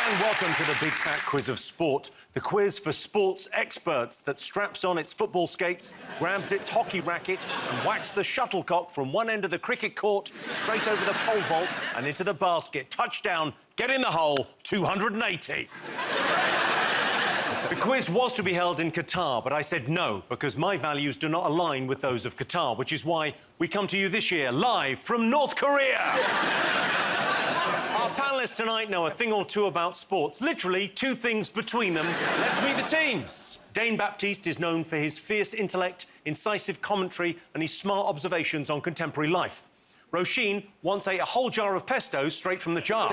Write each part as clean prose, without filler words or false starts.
And welcome to the Big Fat Quiz of Sport, the quiz for sports experts that straps on its football skates, grabs its hockey racket and whacks the shuttlecock from one end of the cricket court straight over the pole vault and into the basket. Touchdown, get in the hole, 280. The quiz was to be held in Qatar, but I said no, because my values do not align with those of Qatar, which is why we come to you this year, live from North Korea. Our panellists tonight know a thing or two about sports, literally two things between them. Let's meet the teams. Dane Baptiste is known for his fierce intellect, incisive commentary and his smart observations on contemporary life. Roisin once ate a whole jar of pesto straight from the jar.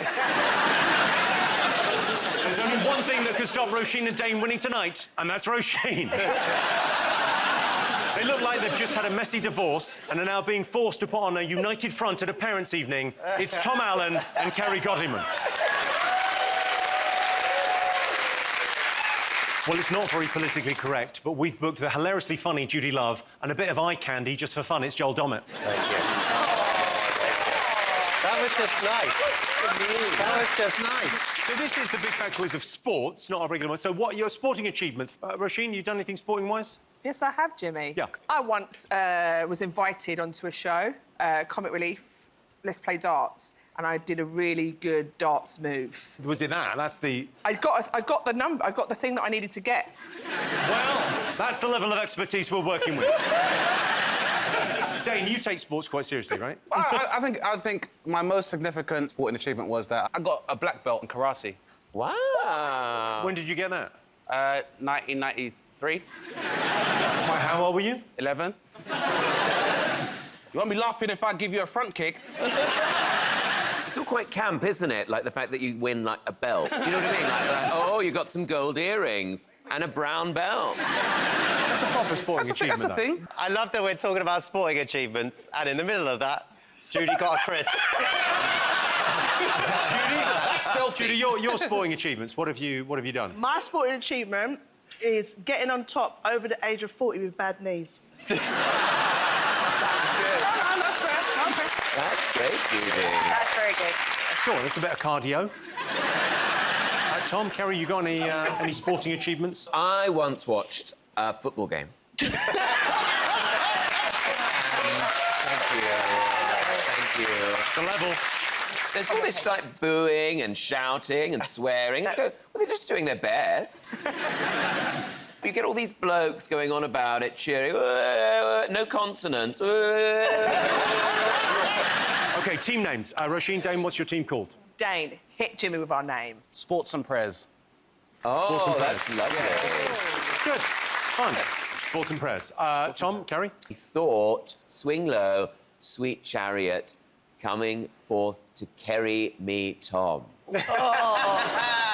There's only one thing that could stop Roisin and Dane winning tonight, and that's Roisin. They look like they've just had a messy divorce and are now being forced to put on a united front at a parents' evening. It's Tom Allen and Kerry Godliman. Well, it's not very politically correct, but we've booked the hilariously funny Judy Love and a bit of eye candy just for fun. It's Joel Dommett. Thank you. That was just nice. That was just nice. So this is the Big Fat Quiz of sports, not a regular one. So what are your sporting achievements? Roisin, you done anything sporting-wise? Yes, I have, Jimmy. Yeah. I once was invited onto a show, Comic Relief, Let's Play Darts, and I did a really good darts move. Was it that? That's the... I got the number, I got the thing that I needed to get. Well, that's the level of expertise we're working with. Dane, you take sports quite seriously, right? I think my most significant sporting achievement was that I got a black belt in karate. Wow. When did you get that? 1993. How old were you? 11. You won't be laughing if I give you a front kick. It's all quite camp, isn't it? Like the fact that you win, like, a belt. Do you know what I mean? Like, oh, you got some gold earrings and a brown belt. That's a proper sporting achievement. That's a thing. I love that we're talking about sporting achievements, and in the middle of that, Judy got a crisp. Judy, your sporting achievements, what have you done? My sporting achievement is getting on top over the age of 40 with bad knees. That's great, Judy. That's very good. Sure, that's a bit of cardio. Tom, Kerry, you got any sporting achievements? I once watched a football game. Thank you. That's the level. There's all this, like, booing and shouting and swearing. I go, well, they're just doing their best. You get all these blokes going on about it, cheering, no consonants. OK, team names. Roisin, Dane, what's your team called? Dane, hit Jimmy with our name. Sports and prayers. Oh, Sports and that's lovely. Good. Fun. Sports and prayers. Tom, Kerry? He thought, swing low, sweet chariot, coming forth to carry me, Tom.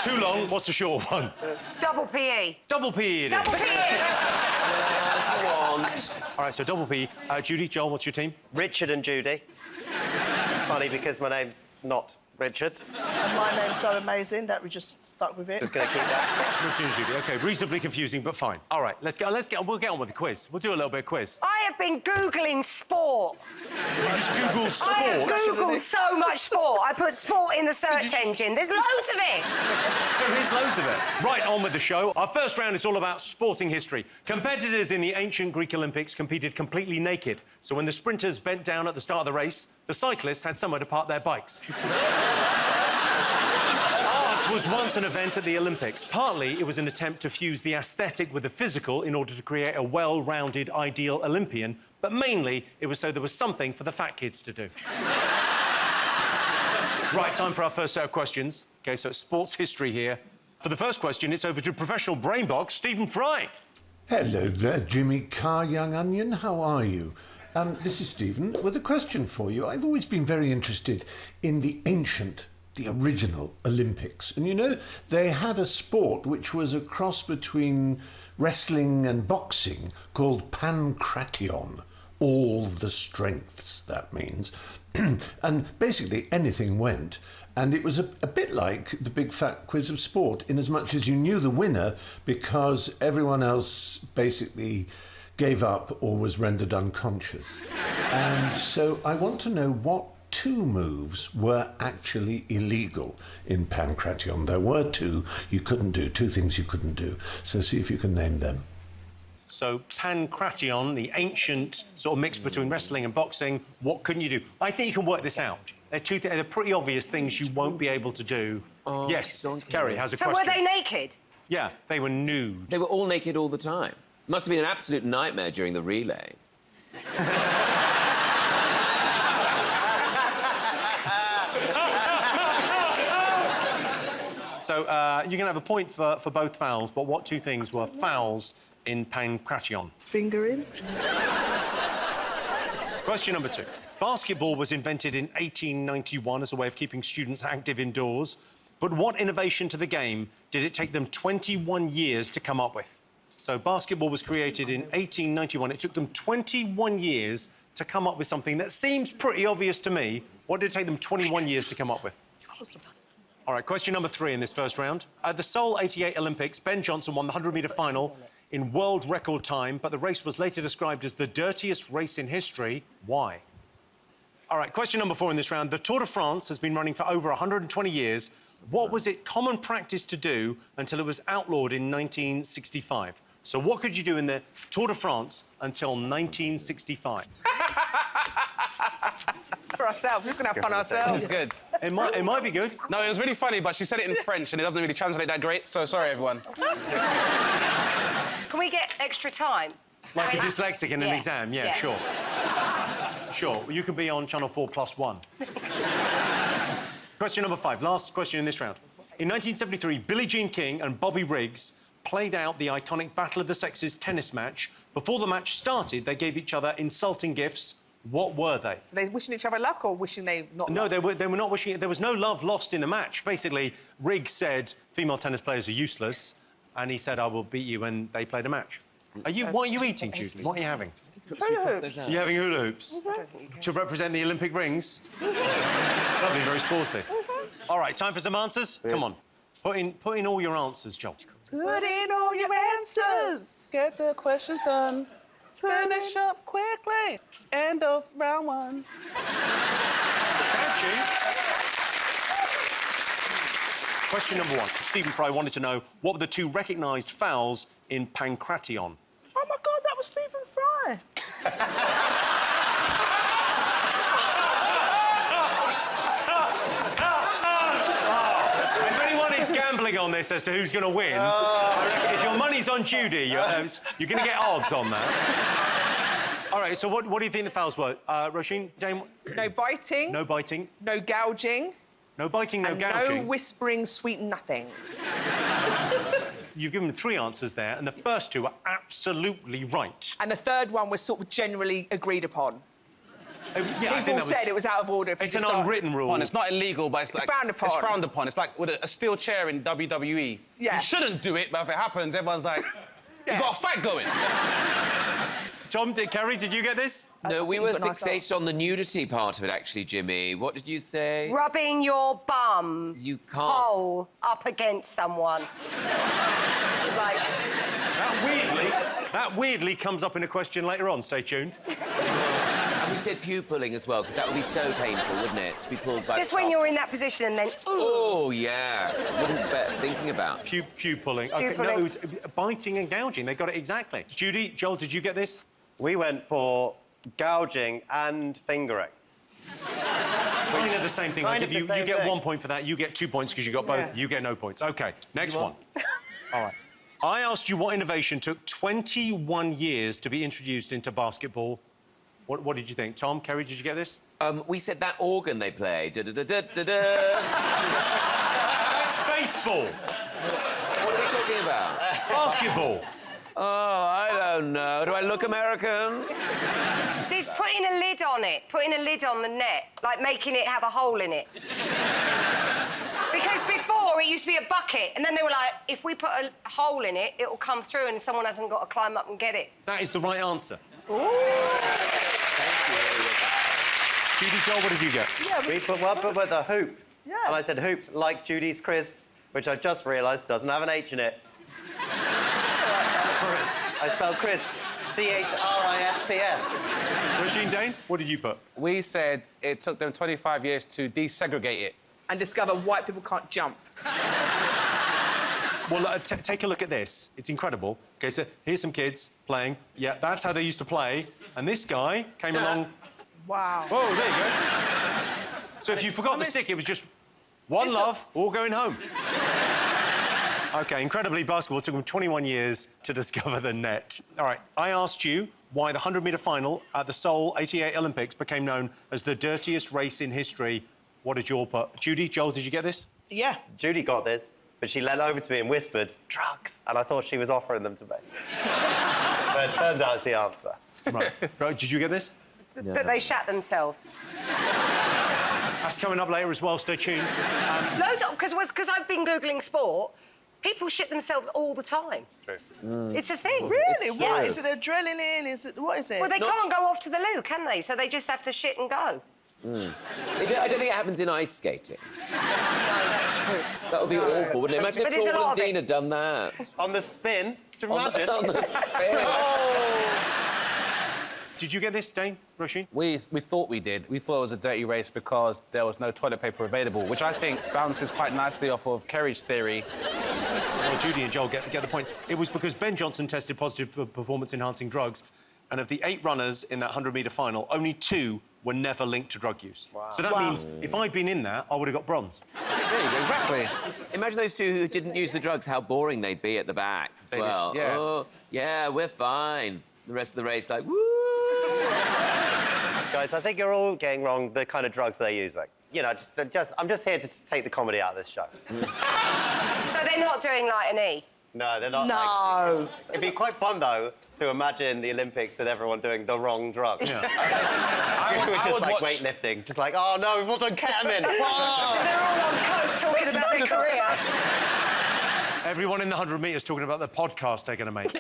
Too long. What's the short one? Double PE. Double PE it Double is. PE. All right, so double PE. Judy, Joel, what's your team? Richard and Judy. It's funny because my name's not Richard. And my name's so amazing that we just stuck with it. Just going to keep that. Richard and Judy. OK, reasonably confusing, but fine. All right, we'll get on with the quiz. We'll do a little bit of quiz. I have been Googling sport. You just Googled sport. I have Googled so much sport. I put sport in the search engine. There's loads of it. There is loads of it. Right, on with the show. Our first round is all about sporting history. Competitors in the ancient Greek Olympics competed completely naked. So when the sprinters bent down at the start of the race, the cyclists had somewhere to park their bikes. Art was once an event at the Olympics. Partly, it was an attempt to fuse the aesthetic with the physical in order to create a well-rounded, ideal Olympian. But mainly, it was so there was something for the fat kids to do. Right, time for our first set of questions. OK, so it's sports history here. For the first question, it's over to professional brain box, Stephen Fry. Hello there, Jimmy Carr, young onion. How are you? This is Stephen with a question for you. I've always been very interested in the original Olympics. And, you know, they had a sport which was a cross between wrestling and boxing called pankration. All the strengths, that means. And basically anything went. And it was a bit like the Big Fat Quiz of Sport, in as much as you knew the winner because everyone else basically gave up or was rendered unconscious. And so I want to know what two moves were actually illegal in Pankration. There were two you couldn't do, two things you couldn't do. So see if you can name them. So Pankration, the ancient sort of mix between wrestling and boxing, what couldn't you do? I think you can work this out. They're pretty obvious things you won't be able to do. Yes, Kerry has a So question. were they naked? Yeah, they were nude. They were all naked all the time. Must have been an absolute nightmare during the relay. So you can have a point for both fouls, but what two things were fouls in Pankration? Fingering. Question number 2. Basketball was invented in 1891 as a way of keeping students active indoors. But what innovation to the game did it take them 21 years to come up with? So basketball was created in 1891. It took them 21 years to come up with something that seems pretty obvious to me. What did it take them 21 years to come up with? All right, question number 3 in this first round. At the Seoul 88 Olympics, Ben Johnson won the 100-metre final in world record time, but the race was later described as the dirtiest race in history. Why? All right, question number 4 in this round. The Tour de France has been running for over 120 years. What was it common practice to do until it was outlawed in 1965? So what could you do in the Tour de France until 1965? For ourselves. We're just going to have fun ourselves. It's good. It might be good. No, it was really funny, but she said it in French and it doesn't really translate that great, so sorry, everyone. Can we get extra time? Like a dyslexic in an Yeah. exam, yeah, Yeah. sure. Sure, you can be on Channel 4+1. Question number 5, last question in this round. In 1973, Billie Jean King and Bobby Riggs played out the iconic Battle of the Sexes tennis match. Before the match started, they gave each other insulting gifts. What were they? Are they wishing each other luck or wishing they not No, luck? they were not wishing it. There was no love lost in the match. Basically, Riggs said female tennis players are useless, and he said, I will beat you, and they played a match. What are you eating, Judy? What are you having? You're having hula hoops? To represent the Olympic rings? Lovely, very sporty. All right, time for some answers? Come on. Put in all your answers, Joel. Put in all your answers. Get the questions done. Finish up quickly. End of round 1. Catchy. Question number 1. Stephen Fry wanted to know, what were the 2 recognised fouls in Pankration? Oh my God, that was Stephen Fry. If anyone is gambling on this as to who's going to win, I reckon if your money's on Judy, you're going to get odds on that. All right, so what do you think the fouls were? Roisin, Dame? No biting. No biting. No gouging. No biting, no and gouging. no whispering sweet nothings. You've given 3 answers there, and the first 2 are absolutely right. And the third one was sort of generally agreed upon. Yeah, I think People that was... said it was out of order. If you It's an just asked. unwritten rule. It's not illegal, but it's like... frowned upon. It's frowned upon. It's like with a steel chair in WWE. Yeah. You shouldn't do it, but if it happens, everyone's like, Yeah. you got a fight going. Tom, Kerry, did you get this? No, we think were you put nice fixated on the nudity part of it, actually, Jimmy. What did you say? Rubbing your bum You can't... hole up against someone. Like, That weirdly comes up in a question later on. Stay tuned. And we said pupilling as well, because that would be so painful, wouldn't it? To be pulled by just the when top. you're in that position and then, ooh. Oh, yeah. Wouldn't bear thinking about. Pupilling. Okay, no, Pupilling. it was biting and gouging. They got it exactly. Judy, Joel, did you get this? We went for gouging and fingering. Kind of the same thing. I Kind give of the you same get thing. 1 point for that. You get 2 points because you got both. Yeah. You get no points. OK, next You one. All right. I asked you what innovation took 21 years to be introduced into basketball. What did you think? Tom, Kerry, did you get this? We said that organ they play. Da-da-da-da-da-da. That's baseball. What are we talking about? Basketball. Oh, I don't know. Do I look American? There's putting a lid on it, putting a lid on the net, like making it have a hole in it. Because before it used to be a bucket, and then they were like, if we put a hole in it, it'll come through and someone hasn't got to climb up and get it. That is the right answer. Judy, Joel, what did you get? We put one but with a hoop. Yeah. And I said hoop like Judy's crisps, which I just realised doesn't have an H in it. Crisps. I spelled crisp CHRISPS. Roisin, Dane, what did you put? We said it took them 25 years to desegregate it. And discover white people can't jump. Well, take a look at this. It's incredible. OK, so here's some kids playing. Yeah, that's how they used to play. And this guy came along... Wow. Oh, there you go. So if you forgot the stick, it was just one love, all going home. OK, incredibly, basketball took them 21 years to discover the net. All right, I asked you why the 100-metre final at the Seoul 88 Olympics became known as the dirtiest race in history. What did you all put? Judy, Joel, did you get this? Yeah. Judy got this, but she leant over to me and whispered, drugs, and I thought she was offering them to me. But it turns out it's the answer. Right. Bro, did you get this? That they shat themselves. That's coming up later as well, stay tuned. Loads of... Because I've been Googling sport, people shit themselves all the time. True. It's a thing. Really? It's What? true. Is it adrenaline? Is it... What is it? Well, they can't go off to the loo, can they? So they just have to shit and go. I don't think it happens in ice skating. No, that's true. That would be awful, wouldn't it? Imagine But if there's a Torval lot and of it. Dean had done that. On the spin, do you On imagine? the spin. Did you get this, Dane, Roisin? We thought we did. We thought it was a dirty race because there was no toilet paper available, which I think bounces quite nicely off of Kerry's theory. Well, Judy and Joel get the point. It was because Ben Johnson tested positive for performance-enhancing drugs, and of the 8 runners in that 100-metre final, only 2 were never linked to drug use. Wow. So that means if I'd been in that, I would have got bronze. There you go, exactly. Imagine those 2 who didn't use the drugs, how boring they'd be at the back as well. yeah. Oh, yeah, we're fine. The rest of the race, like, woo! Guys, I think you're all getting wrong the kind of drugs they're using. You know, I'm just here to take the comedy out of this show. So they're not doing like an E? No, they're not. No. It'd be quite fun, though, to imagine the Olympics with everyone doing the wrong drugs. Yeah. I just would like watch- weightlifting. Just like, oh, no, we've all done ketamine. Whoa! They're all on coke talking about their career. Everyone in the 100 metres talking about the podcast they're going to make.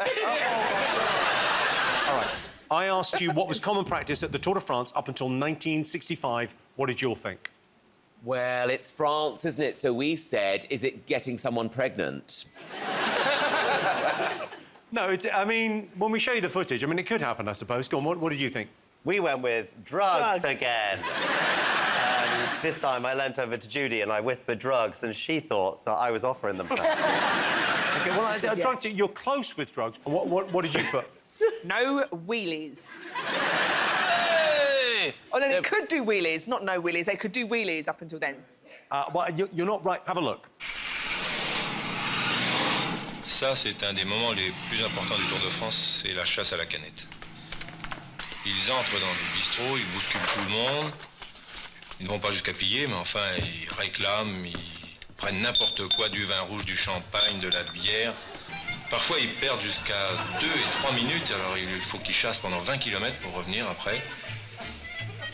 All right. I asked you what was common practice at the Tour de France up until 1965. What did you all think? Well, it's France, isn't it? So we said, is it getting someone pregnant? No, I mean, when we show you the footage, I mean, it could happen, I suppose. Go on, what did you think? We went with drugs Drugs. again. This time I leant over to Judy and I whispered drugs, and she thought that I was offering them. OK, well, drugs, you're close with drugs. What did you put? No wheelies. Hey! Oh, no, they could do wheelies, not no wheelies. They could do wheelies up until then. Well, you're not right. Have a look. Ça, c'est un des moments les plus importants du Tour de France, c'est la chasse à la canette. Ils entrent dans les bistrots, ils bousculent tout le monde. Ils ne vont pas jusqu'à piller, mais enfin, ils réclament, ils prennent n'importe quoi, du vin rouge, du champagne, de la bière. Parfois, ils perdent jusqu'à 2 et 3 minutes, alors il faut qu'ils chassent pendant 20 km pour revenir après.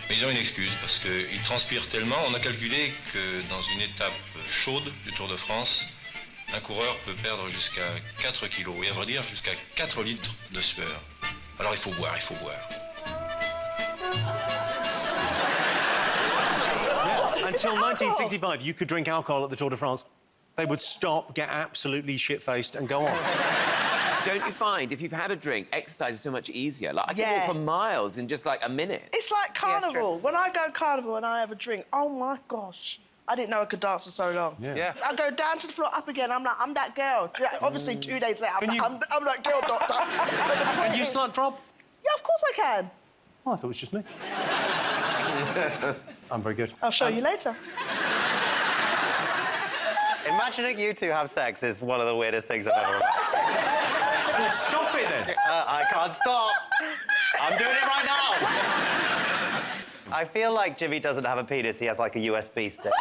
Mais ils ont une excuse, parce qu'ils transpirent tellement. On a calculé que dans une étape chaude du Tour de France, un coureur peut perdre jusqu'à 4 kilos, et à vrai dire, jusqu'à 4 litres de sueur. Alors il faut boire, il faut boire. Until 1965, you could drink alcohol at the Tour de France. They would stop, get absolutely shit-faced and go on. Don't you find, if you've had a drink, exercise is so much easier? Like, I can Yeah. walk for miles in just, like, a minute. It's like true. carnival. When I go carnival and I have a drink, oh my gosh. I didn't know I could dance for so long. Yeah. I go down to the floor, up again. I'm like, I'm that girl. Obviously, 2 days later, Can you- I'm that girl, doctor. Can you slut drop? Yeah, of course I can. Oh, I thought it was just me. I'm very good. I'll show you later. Imagining you 2 have sex is one of the weirdest things I've ever heard. Well, stop it then. I can't stop. I'm doing it right now. I feel like Jimmy doesn't have a penis. He has, like, a USB stick.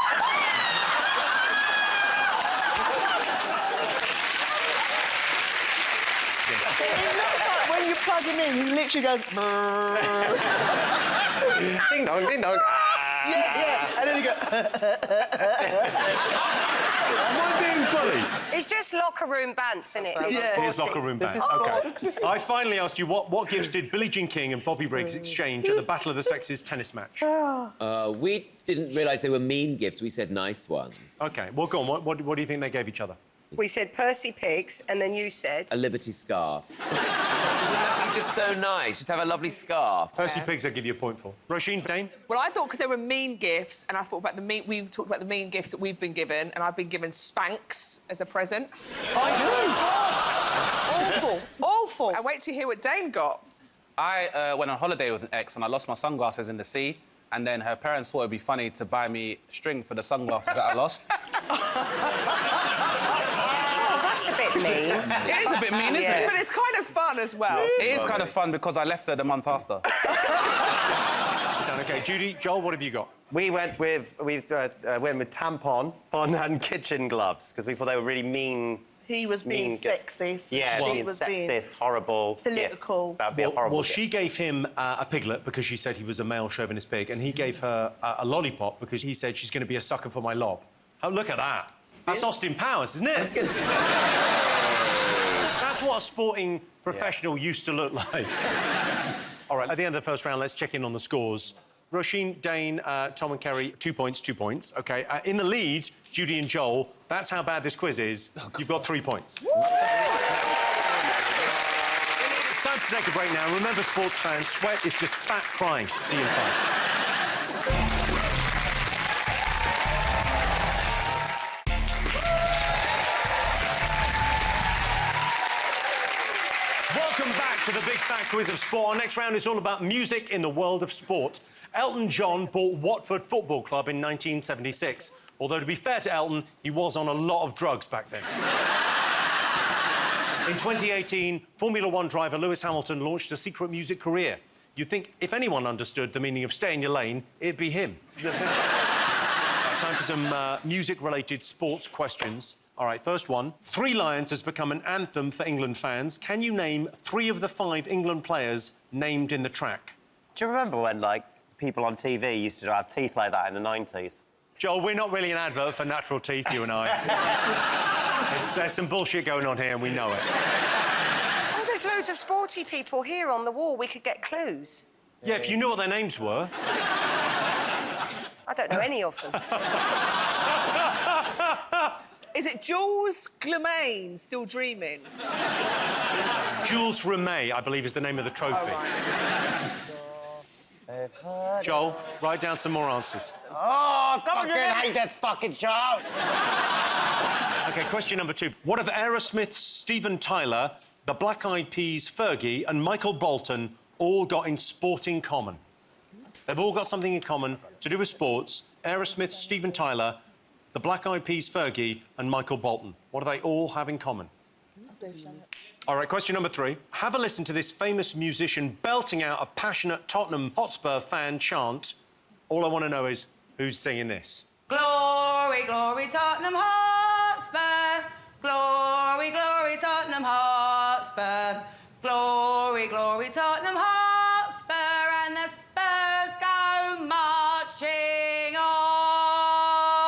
It looks like when you plug him in, he literally goes... Ding dong, ding dong. yeah, and then you go... Am I being bullied? It's just locker room bants, isn't it? Yeah. Here's locker room bands. OK. I finally asked you what gifts did Billie Jean King and Bobby Briggs exchange at the Battle of the Sexes tennis match? We didn't realise they were mean gifts. We said nice ones. OK, well, go on. What do you think they gave each other? We said Percy Pigs, and then you said... A Liberty scarf. Isn't that just so nice? Just have a lovely scarf. Percy Pigs, I'll give you a point for. Roisin, Dane? Well, I thought because there were mean gifts, and I thought about we talked about the mean gifts that we've been given, and I've been given Spanx as a present. Awful, awful. And wait till you hear what Dane got. I went on holiday with an ex and I lost my sunglasses in the sea. And then her parents thought it'd be funny to buy me string for the sunglasses that I lost. Oh, that's a bit mean. It is a bit mean, isn't it? But it's kind of fun as well. It is kind of fun because I left her the month after. Done, OK. Judy, Joel, what have you got? We went with tampon and kitchen gloves because we thought they were really mean. He was being Mean sexist. Yeah, she being was sexist, being horrible. political. Gift. That'd be a horrible Well, gift. she gave him a piglet because she said he was a male chauvinist pig, and he gave her a lollipop because he said she's going to be a sucker for my lob. Oh, look at that. That's Austin Powers, isn't it? I was going to say... That's what a sporting professional used to look like. All right, at the end of the first round, let's check in on the scores. Roisin, Dane, Tom and Kerry, 2 points, 2 points. OK, in the lead, Judy and Joel. That's how bad this quiz is. You've got 3 points. It's time to take a break now. Remember, sports fans, sweat is just fat crying. See you in 5. Welcome back to the Big Fat Quiz of Sport. Our next round is all about music in the world of sport. Elton John bought Watford Football Club in 1976. Although, to be fair to Elton, he was on a lot of drugs back then. In 2018, Formula One driver Lewis Hamilton launched a secret music career. You'd think if anyone understood the meaning of stay in your lane, it'd be him. Time for some music-related sports questions. All right, first one. Three Lions has become an anthem for England fans. Can you name 3 of the 5 England players named in the track? Do you remember when, like, people on TV used to have teeth like that in the 90s? Joel, we're not really an advert for natural teeth, you and I. There's some bullshit going on here, and we know it. Oh, there's loads of sporty people here on the wall. We could get clues. Yeah, if you knew what their names were. I don't know any of them. Is it Jules Glemaine, Still Dreaming? Jules Rimet, I believe, is the name of the trophy. Joel, write down some more answers. Oh, I fucking hate this fucking show! OK, question number 2. What have Aerosmith's Steven Tyler, the Black Eyed Peas' Fergie and Michael Bolton all got in sport in common? They've all got something in common to do with sports. Aerosmith's Steven Tyler, the Black Eyed Peas' Fergie and Michael Bolton. What do they all have in common? All right, question number 3. Have a listen to this famous musician belting out a passionate Tottenham Hotspur fan chant. All I want to know is who's singing this. Glory, glory, Tottenham Hotspur. Glory, glory, Tottenham Hotspur. Glory, glory, Tottenham Hotspur. And the Spurs go marching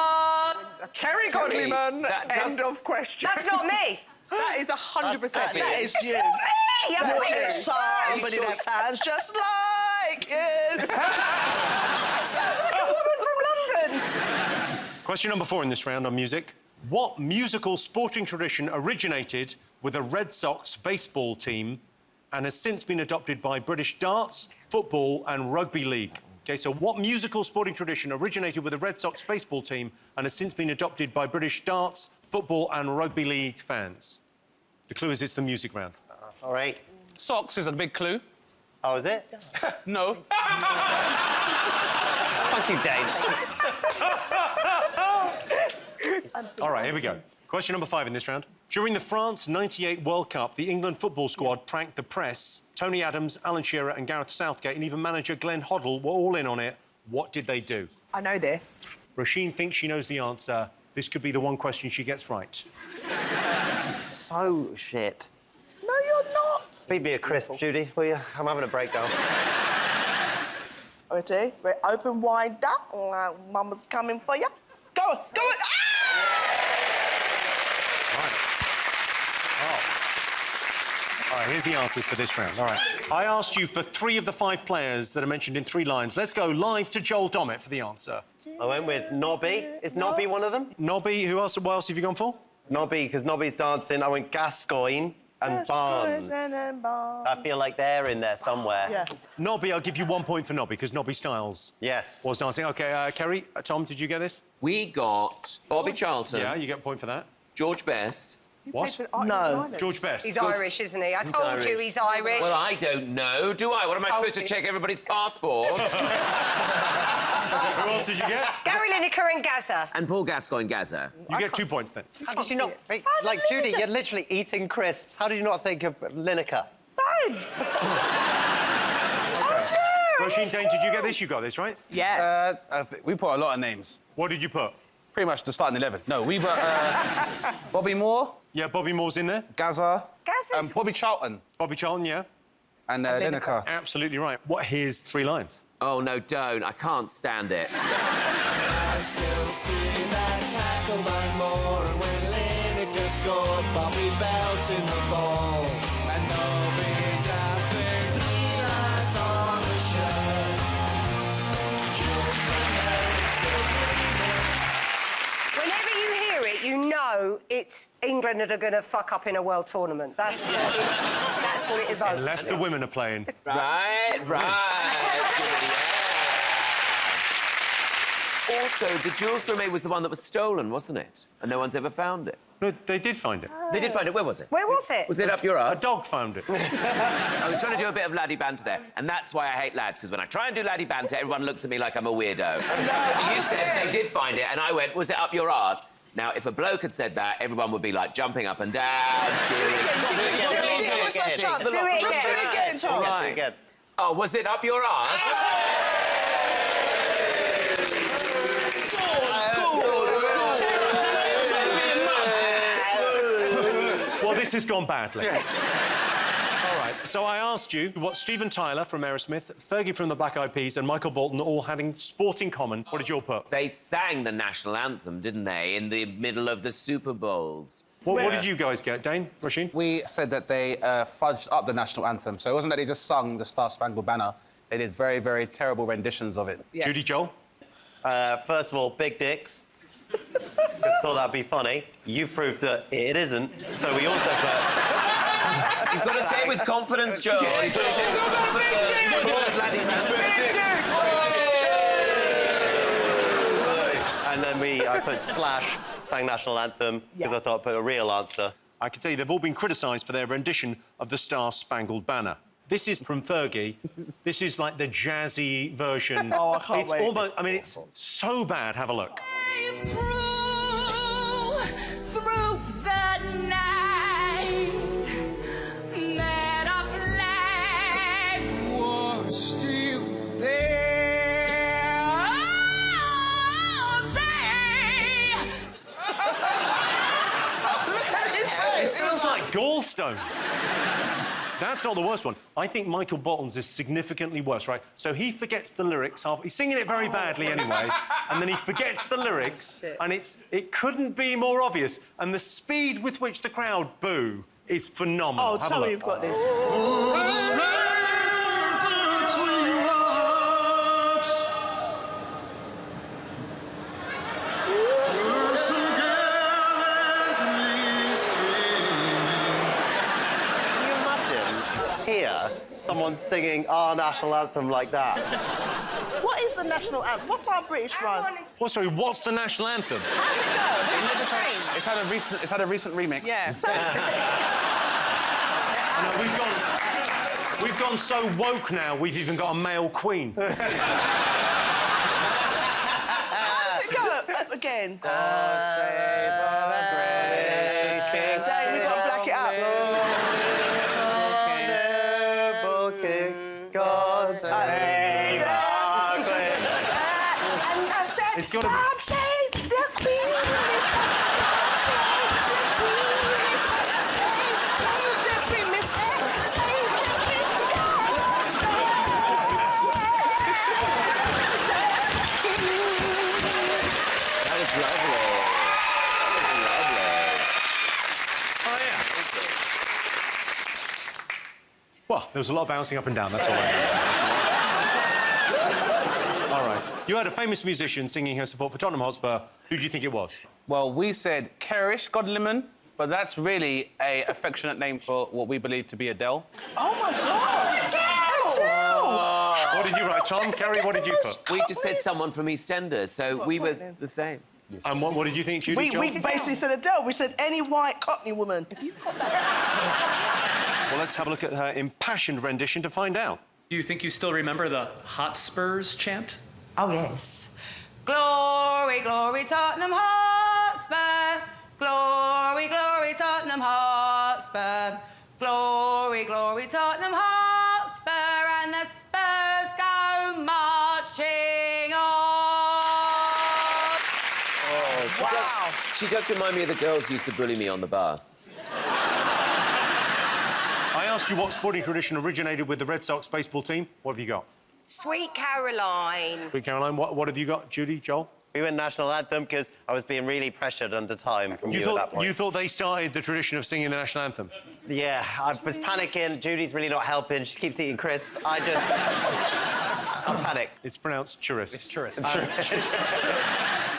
on. Kerry Godliman, that does- end of question. That's not me. That is 100% me. That is It's you. not me. I'm What not is somebody that sounds just like you? That sounds like a woman from London. Question number 4 in this round on music. What musical sporting tradition originated with a Red Sox baseball team and has since been adopted by British darts, football and rugby league? OK, so what musical sporting tradition originated with a Red Sox baseball team and has since been adopted by British darts, football and rugby league fans? The clue is it's the music round. That's all right. Socks is a big clue. Oh, is it? No. Fuck you, Dave. All right, here we go. Question number 5 in this round. During the France '98 World Cup, the England football squad pranked the press. Tony Adams, Alan Shearer and Gareth Southgate and even manager Glenn Hoddle were all in on it. What did they do? I know this. Roisin thinks she knows the answer. This could be the one question she gets right. So shit. No, you're not. Feed me a crisp, Judy, will you? I'm having a breakdown. Ready? We're open wide up. Mama's coming for you. Go on, go on. All right, here's the answers for this round. All right. I asked you for 3 of the 5 players that are mentioned in 3 lines. Let's go live to Joel Dommett for the answer. I went with Nobby. Is Nobby one of them? Nobby, who else? What else have you gone for? Nobby, because Nobby's dancing. I went Gascoigne and Barnes. I feel like they're in there somewhere. Yeah. Nobby, I'll give you 1 point for Nobby, because Nobby Styles Yes. was dancing. OK, Kerry, Tom, did you get this? We got Bobby Charlton, Yeah, you get a point for that. George Best. What? No. George Best. He's Irish, isn't he? I told you he's Irish. Well, I don't know, do I? What am I supposed to check everybody's passport? Who else did you get? Gary Lineker and Gaza. And Paul Gascoigne Gaza. You get 2 points then. How did you not think... Like, Judy, you're literally eating crisps. How did you not think of Lineker? Roisin, Dane, did you get this? You got this, right? Yeah. We put a lot of names. What did you put? Pretty much the starting 11. No, we put Bobby Moore, Yeah, Bobby Moore's in there. Gaza, Gaza's... Bobby Charlton, Bobby Charlton, yeah. and Lineker. Absolutely right. What are his 3 lines? Oh, no, don't. I can't stand it. I still see that tackle by Moore, and when Lineker scored, Bobby belting the ball, and Nobby dancing 3 lines on the shirt. Jules Rimet still breathing. Whenever you hear it, you know it's England that are going to fuck up in a world tournament. That's what it evokes. Unless the women are playing. Right. Also, the Jules Rimet was the one that was stolen, wasn't it? And no one's ever found it. No, they did find it. They did find it. Where was it? Where was it? Was it up your A arse? dog found it. I was trying to do a bit of laddie banter there, and that's why I hate lads, because when I try and do laddie banter, everyone looks at me like I'm a weirdo. You said they did find it, and I went, was it up your arse? Now, if a bloke had said that, everyone would be, like, jumping up and down, cheering. Do it again, Tom. Right. Again. Oh, was it up your arse? Well, this has gone badly. All right, so I asked you what Steven Tyler from Aerosmith, Fergie from the Black Eyed Peas and Michael Bolton all had in sport in common. What did you all put? They sang the national anthem, didn't they, in the middle of the Super Bowls? What did you guys get, Dane, Roisin? We said that they fudged up the national anthem, so it wasn't that they just sung the Star Spangled Banner. They did very, very terrible renditions of it. Yes. Judy, Joel? First of all, big dicks. Just thought that'd be funny. You've proved that it isn't. So we also put... You've got to say it with confidence, Joel. You've got to say it with confidence. And then I put Slash sang national anthem because I thought I'd put a real answer. I can tell you they've all been criticised for their rendition of the Star Spangled Banner. This is from Fergie. This is like the jazzy version. Oh, I can't it's wait. almost, I mean, it's so bad. Have a look. Through the night, that our flag was still there. Oh, say. It sounds like gallstones. That's not the worst one. I think Michael Bolton's is significantly worse, right? So he forgets the lyrics. He's singing it very badly anyway, and then he forgets the lyrics, and it couldn't be more obvious. And the speed with which the crowd boo is phenomenal. Oh, Have a tell me look. you've got this. Here, someone singing our national anthem like that. What is the national anthem? What's our British one? Well, sorry, what's the national anthem? How's it go? Who's the change? It's had a recent remix. Yeah. So, No, we've gone so woke now, we've even got a male queen. how's it go? Again. Dane, we've got to black it up. And I said, It's gotta be- God save the Queen. God save the Queen. Save the Queen. Save the Queen. God save the Queen. That was lovely. Oh, yeah. Well, there was a lot of bouncing up and down, that's all I know. All right. You had a famous musician singing her support for Tottenham Hotspur. Who do you think it was? Well, we said Kerish Godliman, but that's really a affectionate name for what we believe to be Adele. Oh my God! Adele! What did you write, Tom? Kerry, what did you put? We just said someone from EastEnders, so we were the same. And what did you think, Judy? We basically said Adele. We said any white Cockney woman. If you've got that. Well, let's have a look at her impassioned rendition to find out. Do you think you still remember the Hotspurs chant? Oh, yes. Glory, glory, Tottenham Hotspur. Glory, glory, Tottenham Hotspur. Glory, glory, Tottenham Hotspur. And the Spurs go marching on. Oh, she does remind me of the girls who used to bully me on the bus. I asked you what sporting tradition originated with the Red Sox baseball team. What have you got? Sweet Caroline. Sweet Caroline, what have you got? Judy, Joel? We went national anthem because I was being really pressured under time from you at that point. You thought they started the tradition of singing the national anthem? Yeah, I was panicking. Judy's really not helping. She keeps eating crisps. I panic. It's pronounced churist. It's churist.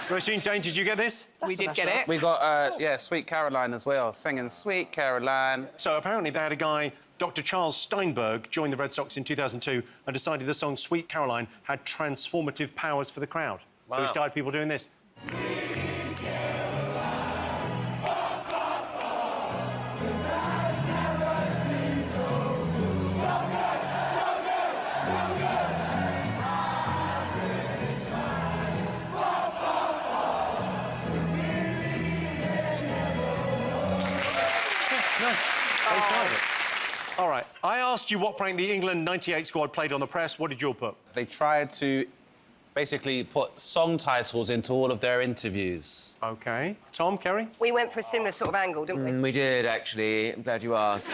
Roisin, Dane, did you get this? We did get it. We got, Sweet Caroline as well, singing Sweet Caroline. So apparently they had a guy, Dr. Charles Steinberg, joined the Red Sox in 2002 and decided the song Sweet Caroline had transformative powers for the crowd. Wow. So he started people doing this. All right, I asked you what prank the England '98 squad played on the press. What did you all put? They tried to basically put song titles into all of their interviews. OK. Tom, Kerry? We went for a similar sort of angle, didn't we? We did, actually. I'm glad you asked.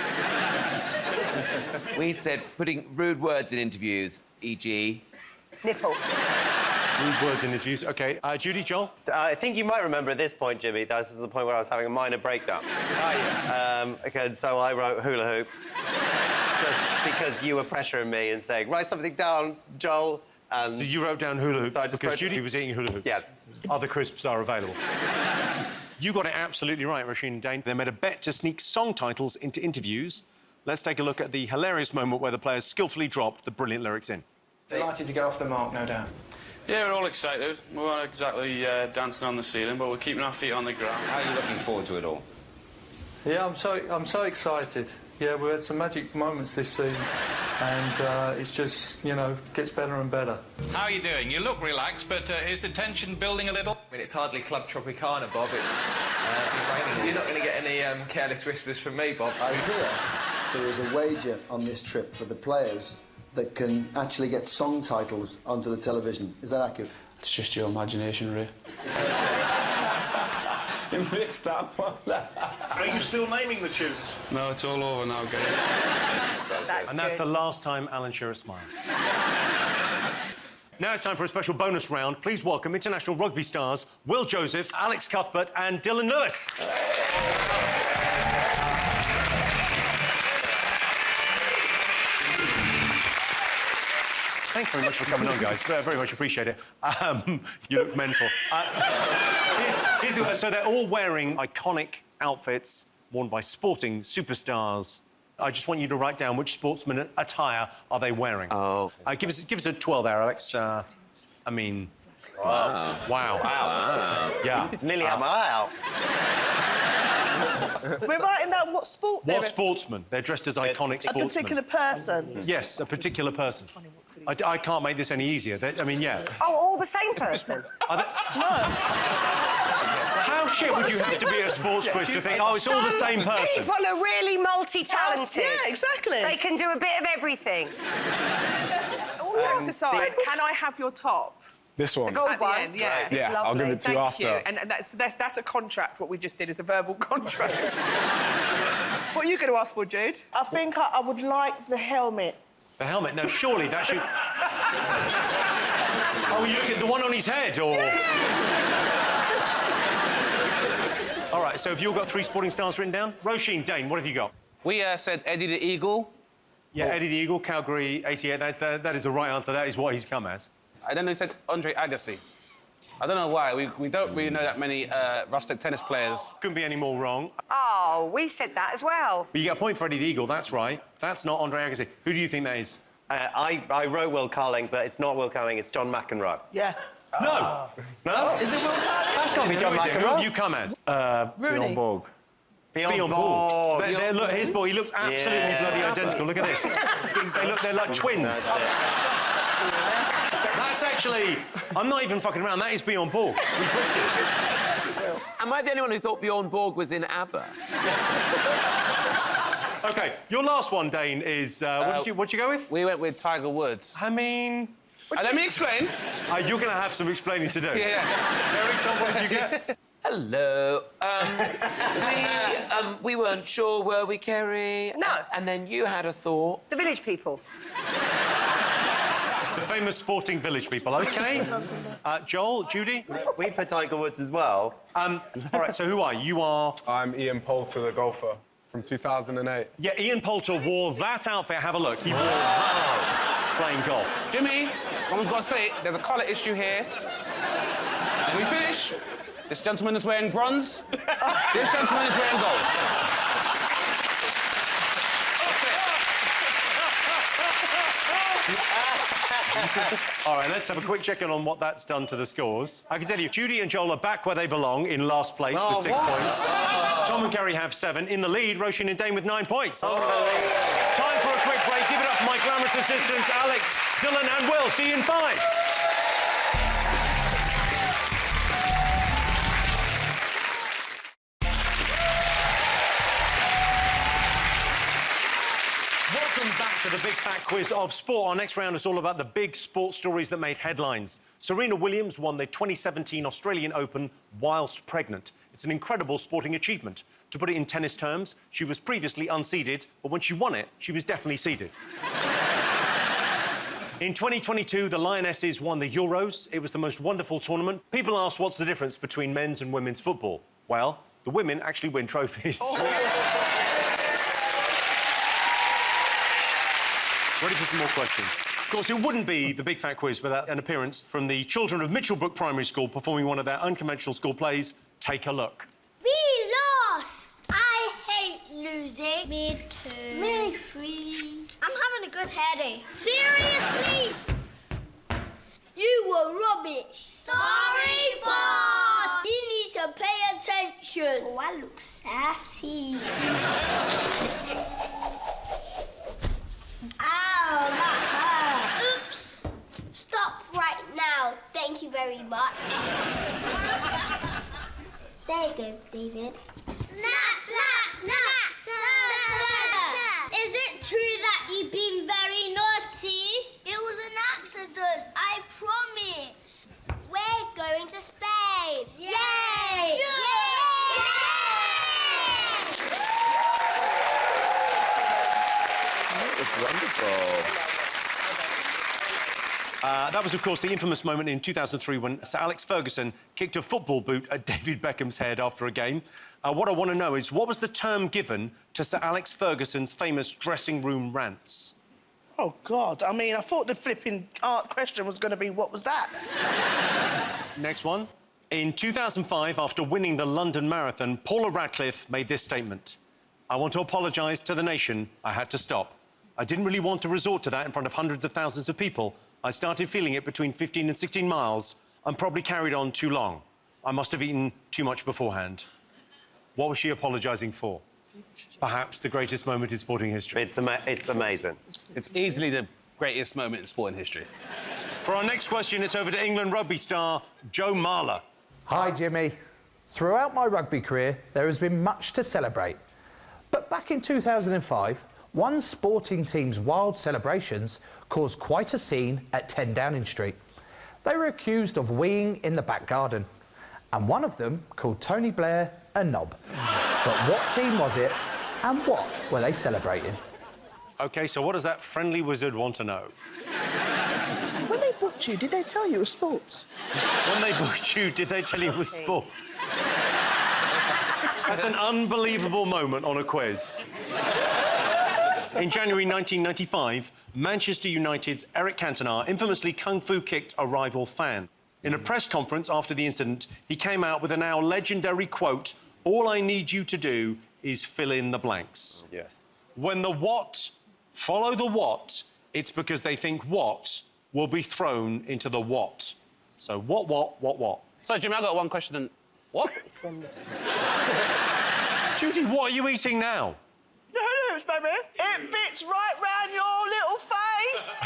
We said putting rude words in interviews, e.g. Nipple. Rude words in interviews. OK. Judy, Joel? I think you might remember at this point, Jimmy, this is the point where I was having a minor breakdown. Yes. Okay, so I wrote hula hoops. Just because you were pressuring me and saying, write something down, Joel. And so you wrote down hula hoops so because Judy was eating hula hoops? Yes. Other crisps are available. You got it absolutely right, Roisin and Dane. They made a bet to sneak song titles into interviews. Let's take a look at the hilarious moment where the players skillfully dropped the brilliant lyrics in. Delighted to get off the mark, no doubt. Yeah, we're all excited. We weren't exactly dancing on the ceiling, but we're keeping our feet on the ground. How are you looking forward to it all? Yeah, I'm so excited. Yeah, we had some magic moments this season, and it's just, you know, gets better and better. How are you doing? You look relaxed, but is the tension building a little? I mean, it's hardly Club Tropicana, Bob. It's raining. You're not going to get any careless whispers from me, Bob. I hear there is a wager on this trip for the players that can actually get song titles onto the television. Is that accurate? It's just your imagination, Ray. You missed that one. Are you still naming the tunes? No, it's all over now, guys. That's the last time Alan Shearer smiled. Now it's time for a special bonus round. Please welcome international rugby stars Will Joseph, Alex Cuthbert and Dylan Lewis. Thanks very much for coming on, guys. Very much appreciate it. You look mental. So they're all wearing iconic outfits worn by sporting superstars. I just want you to write down which sportsman attire are they wearing. Oh. Give us a 12 there, Alex. I mean... Wow. Wow. Yeah. Nearly had my eye out. We're writing down what sport they're What sportsman? They're dressed as iconic sportsmen. A particular person. Yes, a particular person. I can't make this any easier. I mean, yeah. Oh, all the same person? No. How shit would you have to be a sports quiz to think, oh, it's all the same person? People are really multi-talented. Yeah, exactly. They can do a bit of everything. All jokes aside, can I have your top? This one. The gold At the one? end, yeah. It's lovely. I'll give it to you Thank after. you. And that's a contract, what we just did is a verbal contract. What are you going to ask for, Jude? I think I would like the helmet. The helmet? No, surely that should... Oh, you look at the one on his head, or... All right, so have you all got 3 sporting stars written down? Roisin, Dane, what have you got? We said Eddie the Eagle. Yeah, Eddie the Eagle, Calgary 88. That is the right answer. That is what he's come as. and then he said Andre Agassi. I don't know why. We don't really know that many rustic tennis players. Couldn't be any more wrong. Oh, we said that as well. But you get a point for Eddie the Eagle, that's right. That's not Andre Agassi. Who do you think that is? I wrote Will Carling, but it's not Will Carling, it's John McEnroe. Yeah. No! No? Is it Will Carling? That's got to be John Who is it? Who McEnroe. have you come as? Rooney. Bjorn Borg. Bjorn Borg. Look, his ball, he looks absolutely bloody identical. Look at this. They're like twins. That's actually... I'm not even fucking around. That is Bjorn Borg. We booked it. Am I the only one who thought Bjorn Borg was in ABBA? OK, your last one, Dane, is... what'd you go with? We went with Tiger Woods. I mean... Let me explain. You're going to have some explaining to do. Yeah. Very Tom, what did you get? Hello. We weren't sure, were we, Kerry? No. And then you had a thought. The village people. The famous sporting village people. OK. Joel, Judy? We put Tiger Woods as well. All right, so who are you? You are... I'm Ian Poulter, the golfer, from 2008. Yeah, Ian Poulter wore that outfit. Have a look. He wore that playing golf. Jimmy, someone's got to say it. There's a colour issue here. Can we finish? This gentleman is wearing bronze. This gentleman is wearing gold. All right, let's have a quick check-in on what that's done to the scores. I can tell you, Judy and Joel are back where they belong, in last place with 6 points. Tom and Kerry have 7. In the lead, Roisin and Dane with 9 points. Time for a quick break. Give it up for my glamorous assistants, Alex, Dylan and Will. See you in 5. Welcome back to the Big Fat Quiz of Sport. Our next round is all about the big sports stories that made headlines. Serena Williams won the 2017 Australian Open whilst pregnant. It's an incredible sporting achievement. To put it in tennis terms, she was previously unseeded, but when she won it, she was definitely seeded. In 2022, the Lionesses won the Euros. It was the most wonderful tournament. People ask what's the difference between men's and women's football. Well, the women actually win trophies. Ready for some more questions? Of course, it wouldn't be the Big Fat Quiz without an appearance from the children of Mitchellbrook Primary School performing one of their unconventional school plays. Take a look. We lost! I hate losing. Me too. Me too. I'm having a good hair day. Seriously? You were rubbish. Sorry, boss. You need to pay attention. Oh, I look sassy. Ow, that hurt. Oops. Stop right now. Thank you very much. There you go, David. Snap, snap, snap, snap. Is it true that you've been very naughty? It was an accident, I promise. We're going to Spain. Yay! Yay! It's wonderful. That was, of course, the infamous moment in 2003 when Sir Alex Ferguson kicked a football boot at David Beckham's head after a game. What I want to know is, what was the term given to Sir Alex Ferguson's famous dressing room rants? Oh, God. I mean, I thought the flipping art question was going to be, what was that? Next one. In 2005, after winning the London Marathon, Paula Radcliffe made this statement. I want to apologise to the nation. I had to stop. I didn't really want to resort to that in front of hundreds of thousands of people. I started feeling it between 15 and 16 miles and probably carried on too long. I must have eaten too much beforehand. What was she apologising for? Perhaps the greatest moment in sporting history. It's amazing. It's easily the greatest moment in sporting history. For our next question, it's over to England rugby star Joe Marler. Hi, Jimmy. Throughout my rugby career, there has been much to celebrate. But back in 2005, one sporting team's wild celebrations caused quite a scene at 10 Downing Street. They were accused of weeing in the back garden, and one of them called Tony Blair a knob. But what team was it, and what were they celebrating? OK, so what does that friendly wizard want to know? When they booked you, did they tell you it was sports? When they booked you, did they tell you it was sports? That's an unbelievable moment on a quiz. In January 1995, Manchester United's Eric Cantona infamously kung fu kicked a rival fan. In a press conference after the incident, he came out with a now legendary quote, "All I need you to do is fill in the blanks." Yes. When the what follow the what, it's because they think what will be thrown into the what. So what? So, Jimmy, I got one question and... What? Judy, what are you eating now? Noodles, baby. It fits right round your little face.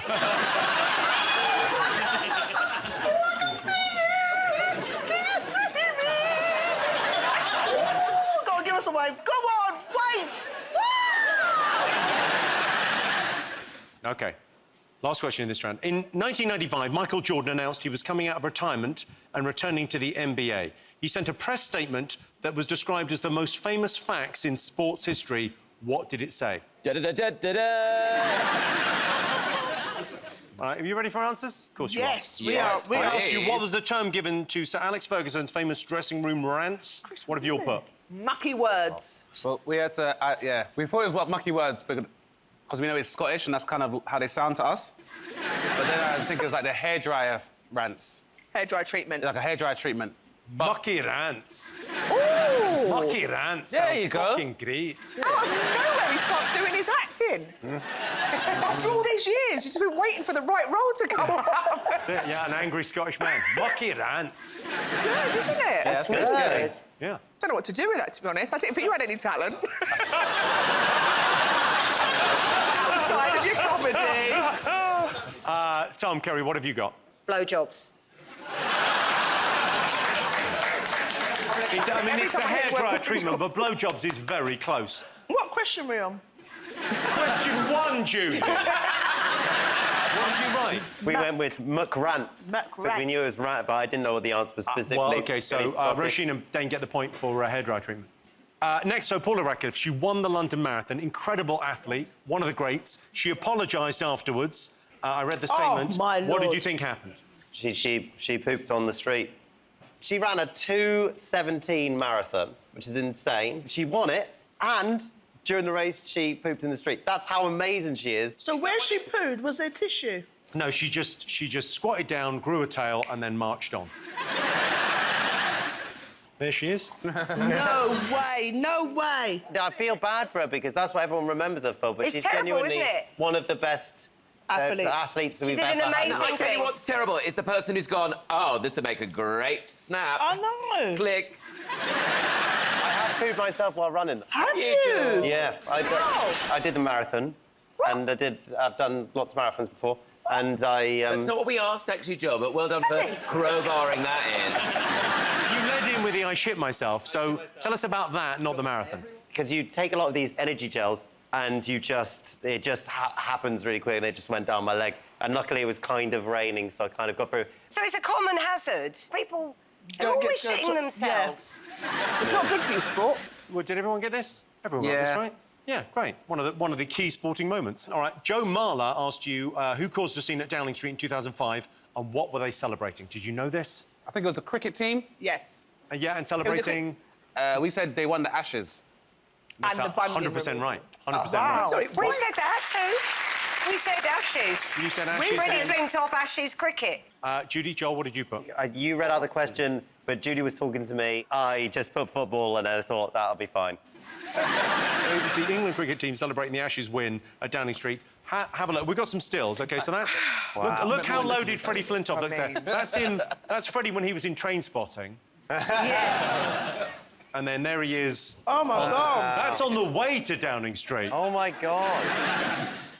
Go on, give us a wave. Go on, wave. OK. Last question in this round. In 1995, Michael Jordan announced he was coming out of retirement and returning to the NBA. He sent a press statement that was described as the most famous facts in sports history. What did it say? Da-da-da-da-da-da! All right, are you ready for answers? Of course you Yes, are. we are. We I are. asked you what was the term given to Sir Alex Ferguson's famous dressing room rants. What have you all put? Mucky words. Well, we had to... yeah, we thought it was about mucky words because we know it's Scottish and that's kind of how they sound to us. But then I was thinking it was like the hairdryer rants. Hairdryer treatment. Like a hairdryer treatment. Mucky rants. Ooh! Mucky rants. There Sounds you go. fucking great. Out of nowhere, he starts doing his acting. After all these years, you've just been waiting for the right role to come up. That's it, yeah, an angry Scottish man. Mucky rants. It's good, isn't it? That's good. Yeah. Don't know what to do with that, to be honest. I didn't think you had any talent. Outside of your comedy. Tom, Kerry, what have you got? Blowjobs. It's the hairdryer treatment, but blowjobs is very close. What question were we on? Question 1, Judy. What did you write? We went with McRants. Because we knew it was rant, but I didn't know what the answer was specifically. Well, OK, so Roisin and Dane get the point for hairdryer treatment. Next, so Paula Radcliffe, she won the London Marathon. Incredible athlete, one of the greats. She apologised afterwards. I read the statement. Oh, my Lord. What did you think happened? She pooped on the street. She ran a 2:17 marathon, which is insane. She won it, and during the race, she pooped in the street. That's how amazing she is. So where she pooed, was there tissue? No, she just squatted down, grew a tail, and then marched on. There she is. No way, no way. I feel bad for her because that's what everyone remembers her for, but It's she's terrible, genuinely isn't it? one of the best athletes we've did ever an amazing had. I tell you what's terrible is the person who's gone, oh, this would make a great snap. I know. Click. I have pooed myself while running. Have you? Yeah, I did the marathon, and I've done lots of marathons before, and I... That's not what we asked, actually, Joe, but well done for crowbarring that in. You led in with the I shit myself, so tell us about that, not the marathon. Because you take a lot of these energy gels, and it just happens really quick, and it just went down my leg. And luckily, it was kind of raining, so I kind of got through. So it's a common hazard. People are always shitting themselves. Yeah. It's not good for your sport. Well, did everyone get this? Everyone got this, right? Yeah, great. One of the key sporting moments. All right, Joe Marler asked you who caused a scene at Downing Street in 2005 and what were they celebrating? Did you know this? I think it was a cricket team. Yes. Yeah, and celebrating... we said they won the Ashes. That's And the bungee 100% removal. right. 100% wow. right. Sorry, we said that too. We said Ashes. You said Ashes. Freddie Flintoff, Ashes cricket. Judy, Joel, what did you put? You read out the question, but Judy was talking to me. I just put football, and I thought that'll be fine. It was the England cricket team celebrating the Ashes win at Downing Street. Have a look. We've got some stills. OK, so that's... Wow. Look how loaded Freddie Flintoff looks there. That's Freddie when he was in Trainspotting. Yeah. And then there he is. Oh, my God. That's on the way to Downing Street. Oh, my God.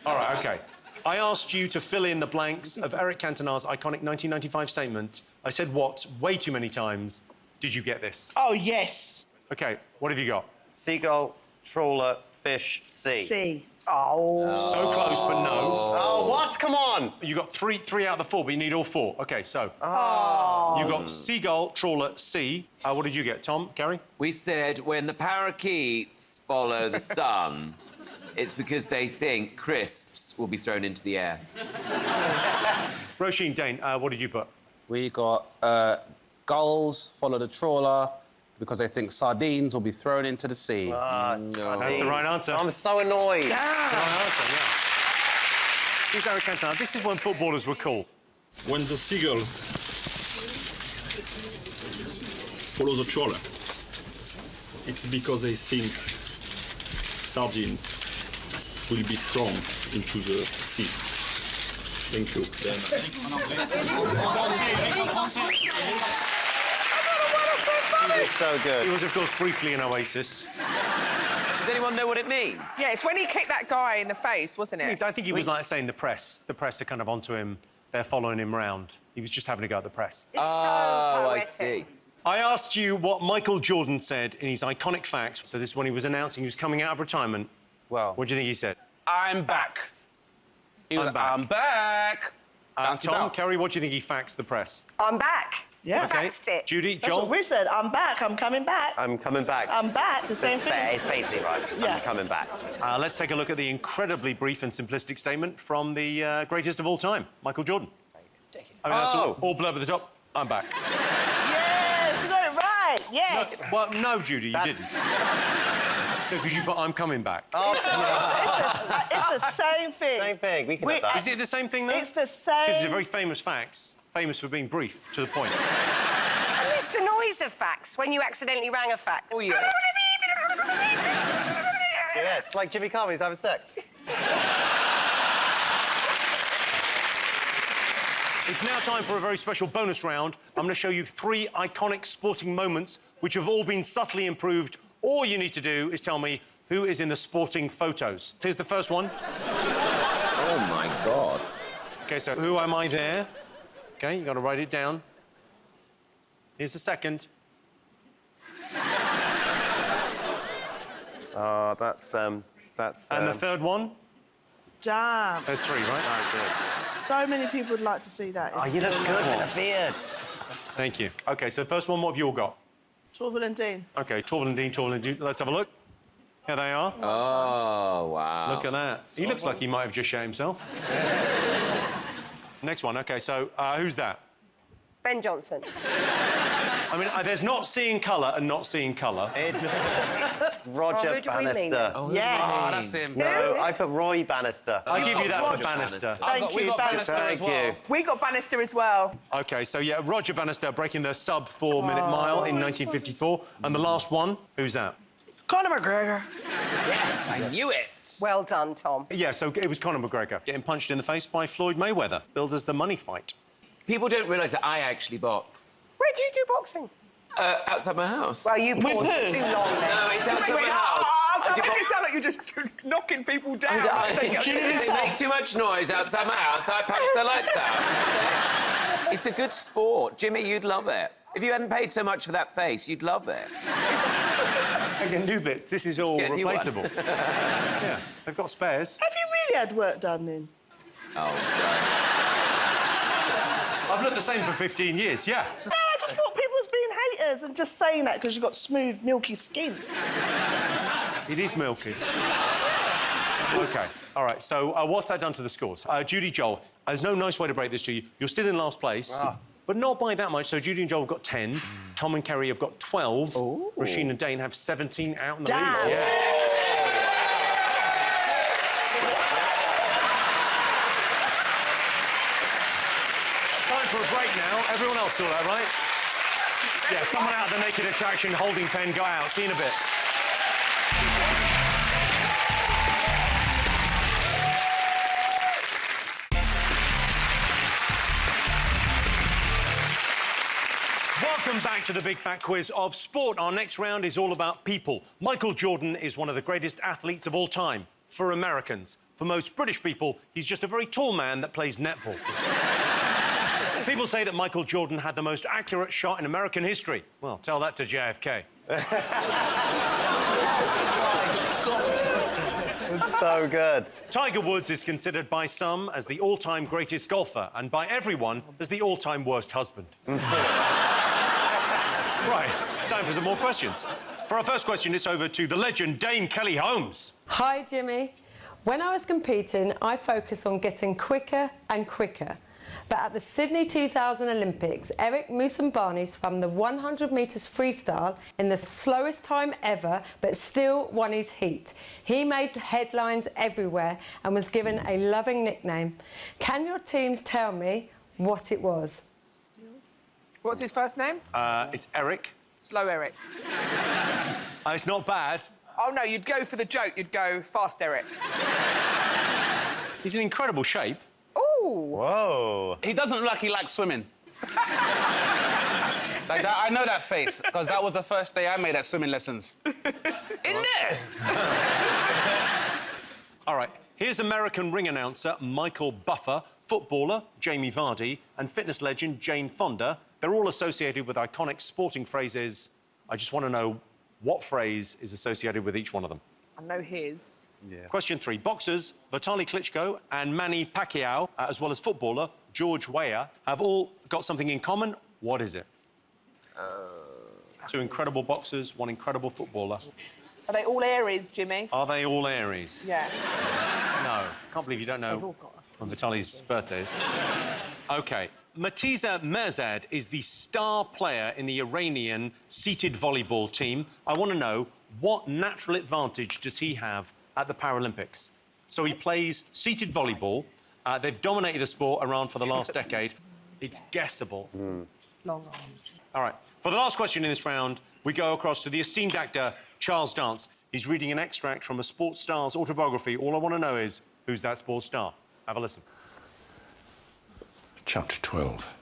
All right, OK. I asked you to fill in the blanks of Eric Cantona's iconic 1995 statement. I said what way too many times. Did you get this? Oh, yes. OK, what have you got? Seagull, trawler, fish, sea. See. Oh. So close, but no. Oh, what? Come on. You got three out of the four, but you need all four. OK, so... Oh. You got seagull, trawler, sea. What did you get, Tom, Gary? We said when the parakeets follow the sun, it's because they think crisps will be thrown into the air. Roisin, Dane, what did you put? We got gulls, follow the trawler, because they think sardines will be thrown into the sea. That's the right answer. I'm so annoyed. Right answer, yeah. Here's Eric Cantona. This is when footballers were cool. When the seagulls follow the trawler, it's because they think sardines will be thrown into the sea. Thank you very much. He was so good. He was, of course, briefly in Oasis. Does anyone know what it means? Yeah, it's when he kicked that guy in the face, wasn't it? I think he was like saying the press. The press are kind of onto him. They're following him round. He was just having a go at the press. It's so I poetic. see. I asked you what Michael Jordan said in his iconic facts. So this is when he was announcing he was coming out of retirement. Well, What do you think he said? I'm back. He was I'm like, back. I'm back. Bouncy Tom, bounce. Kerry, what do you think he faxed the press? I'm back. Yeah. He faxed it. Judy, That's Joel? what we said. I'm back. I'm coming back. I'm coming back. I'm back. The same thing. It's basically right. Yeah. I'm coming back. Let's take a look at the incredibly brief and simplistic statement from the greatest of all time, Michael Jordan. I mean, that's all blurb at the top. I'm back. Yes, we got it right. Yes. Well, no, Judy, you didn't. No, because you put I'm coming back. It's the same thing. Same thing. We can have that. Is it the same thing, though? It's the same. Because it's a very famous facts. Famous for being brief, to the point. I miss the noise of fax when you accidentally rang a fax. Oh, yeah. Yeah, it's like Jimmy Carver, he's having sex. It's now time for a very special bonus round. I'm going to show you 3 iconic sporting moments which have all been subtly improved. All you need to do is tell me who is in the sporting photos. So here's the first one. Oh, my God. OK, so who am I there? OK, you've got to write it down. Here's the second. That's... And the third one? Damn. There's 3, right? Oh, So many people would like to see that. Oh, you look good with a beard. good. Thank you. OK, so the first one, what have you all got? Torval and Dean. OK, Torval and Dean. Let's have a look. Here they are. Oh, wow. Look at that. He looks like he might have just shot himself. Next one. OK, so who's that? Ben Johnson. I mean, there's not seeing colour and not seeing colour. It's Roger who do we mean? Bannister. Oh, Yes. Oh, that's him. No, I put Roy Bannister. I'll give you that for Roger Bannister. Thank We you, got Bannister. Bannister as well. We got Bannister as well. OK, so, yeah, Roger Bannister breaking the sub-4-minute mile in 1954. And the last one, who's that? Conor McGregor. Yes, I knew it. Well done, Tom. Yeah, so it was Conor McGregor getting punched in the face by Floyd Mayweather, billed as the money fight. People don't realise that I actually box. Where do you do boxing? Outside my house. Well, you paused who? for too long then. No, it's outside my house. Oh, I do make box- it sound like you're just knocking people down. If they make too much noise outside my house, I punch the lights out. It's a good sport. Jimmy, you'd love it. If you hadn't paid so much for that face, you'd love it. Again, new bits. This is all get a new one. replaceable. Yeah, they've got spares. Have you really had work done then? I've looked the same for 15 years, yeah. No, I just thought people was being haters and just saying that because you've got smooth, milky skin. It is milky. OK, all right, so what's that done to the scores? Judy, Joel, there's no nice way to break this to you. You're still in last place, but not by that much. So Judy and Joel have got 10. Tom and Kerry have got 12. Ooh. Rasheen and Dane have 17 out in the Damn. lead. Yeah. It's time for a break now. Everyone else saw that, right? Yeah, someone out of the Naked Attraction holding pen, go out. See you in a bit. Welcome back to the Big Fat Quiz of Sport. Our next round is all about people. Michael Jordan is one of the greatest athletes of all time for Americans. For most British people, he's just a very tall man that plays netball. People say that Michael Jordan had the most accurate shot in American history. Well, tell that to JFK. It's so good. Tiger Woods is considered by some as the all-time greatest golfer and by everyone as the all-time worst husband. Right, time for some more questions. For our first question, it's over to the legend Dame Kelly Holmes. Hi, Jimmy. When I was competing, I focused on getting quicker and quicker. But at the Sydney 2000 Olympics, Eric Moussambani swam the 100 metres freestyle in the slowest time ever, but still won his heat. He made headlines everywhere and was given a loving nickname. Can your teams tell me what it was? What's his first name? It's Eric. Slow Eric. It's not bad. Oh, no, you'd go for the joke. You'd go Fast Eric. He's in incredible shape. Ooh. Whoa. He doesn't look like he likes swimming. Like that, I know that face, because that was the first day I made at swimming lessons. In there! All right, here's American ring announcer Michael Buffer, footballer Jamie Vardy, and fitness legend Jane Fonda. They're all associated with iconic sporting phrases. I just want to know what phrase is associated with each one of them. I know his. Yeah. Question 3. Boxers Vitaly Klitschko and Manny Pacquiao, as well as footballer George Weah, have all got something in common. What is it? 2 incredible boxers, 1 incredible footballer. Are they all Aries, Jimmy? Are they all Aries? Yeah. No. Can't believe you don't know when Vitaly's birthday is. OK. Matiza Merzad is the star player in the Iranian seated volleyball team. I want to know, what natural advantage does he have at the Paralympics? So he plays seated volleyball. They've dominated the sport around for the last decade. It's guessable. Long arms. All right. For the last question in this round, we go across to the esteemed actor Charles Dance. He's reading an extract from a sports star's autobiography. All I want to know is, who's that sports star? Have a listen. Chapter 12.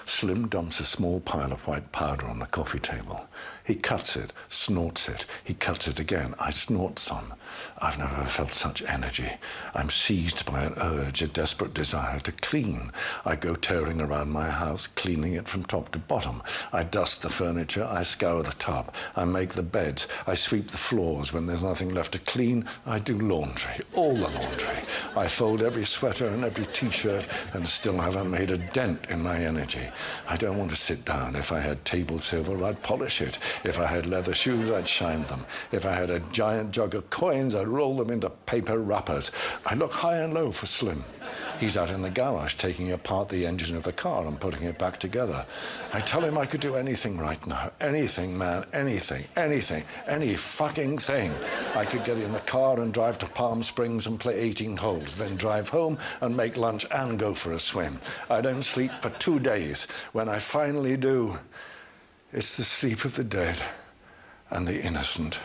Slim dumps a small pile of white powder on the coffee table. He cuts it, snorts it. He cuts it again. I snort some. I've never felt such energy. I'm seized by an urge, a desperate desire to clean. I go tearing around my house, cleaning it from top to bottom. I dust the furniture. I scour the top. I make the beds. I sweep the floors. When there's nothing left to clean, I do laundry, all the laundry. I fold every sweater and every T-shirt and still haven't made a dent in my energy. I don't want to sit down. If I had table silver, I'd polish it. If I had leather shoes, I'd shine them. If I had a giant jug of coins, I'd roll them into paper wrappers. I look high and low for Slim. He's out in the garage taking apart the engine of the car and putting it back together. I tell him I could do anything right now. Anything, man. Anything. Anything. Any fucking thing. I could get in the car and drive to Palm Springs and play 18 holes, then drive home and make lunch and go for a swim. I don't sleep for 2 days. When I finally do, it's the sleep of the dead and the innocent.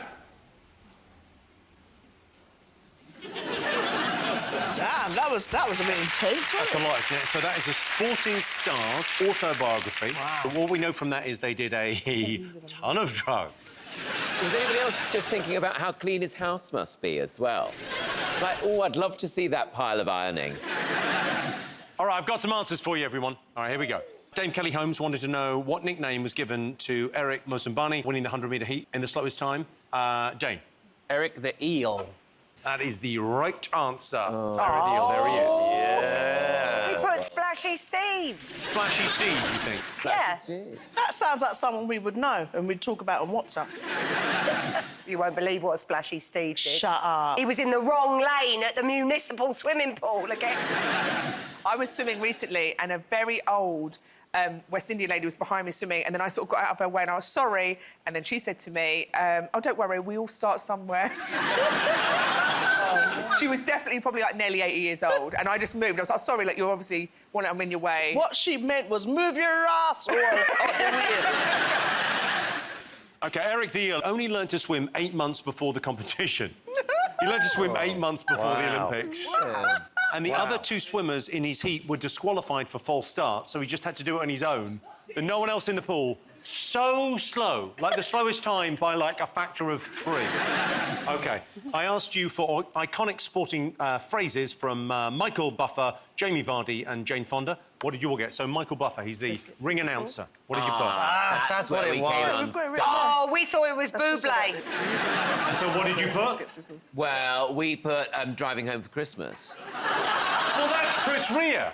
Damn, that was a bit intense, wasn't That's a lot, isn't it? So that is a sporting star's autobiography. Wow. But what we know from that is they did a ton of drugs. Was anybody else just thinking about how clean his house must be as well? Like, oh, I'd love to see that pile of ironing. All right, I've got some answers for you, everyone. All right, here we go. Dame Kelly Holmes wanted to know what nickname was given to Eric Moussambani winning the 100-metre heat in the slowest time. Jane? Eric the Eel. That is the right answer. Eric the Eel, there he is. Yeah. We put Splashy Steve. Flashy Steve, you think? Yeah. That sounds like someone we would know and we'd talk about on WhatsApp. You won't believe what Splashy Steve did. Shut up. He was in the wrong lane at the municipal swimming pool again. I was swimming recently and a very old West Indian lady was behind me swimming, and then I sort of got out of her way and I was sorry, and then she said to me, oh, don't worry, we all start somewhere. She was definitely probably like nearly 80 years old, and I just moved. I was like, sorry, like, you obviously want I'm in your way. What she meant was move your ass or the wheel. OK, Eric the Eel only learned to swim 8 months before the competition. He learned to swim 8 months before the Olympics. Wow. And the other 2 swimmers in his heat were disqualified for false start, so he just had to do it on his own. And no one else in the pool. So slow, like the slowest time by, like, a factor of 3. OK, I asked you for iconic sporting phrases from Michael Buffer, Jamie Vardy and Jane Fonda. What did you all get? So Michael Buffer, he's the ring announcer. What did you put? That's what it was. Oh, we thought it was Bublé. And so what did you put? Well, we put Driving Home for Christmas. Well, that's Chris Rea.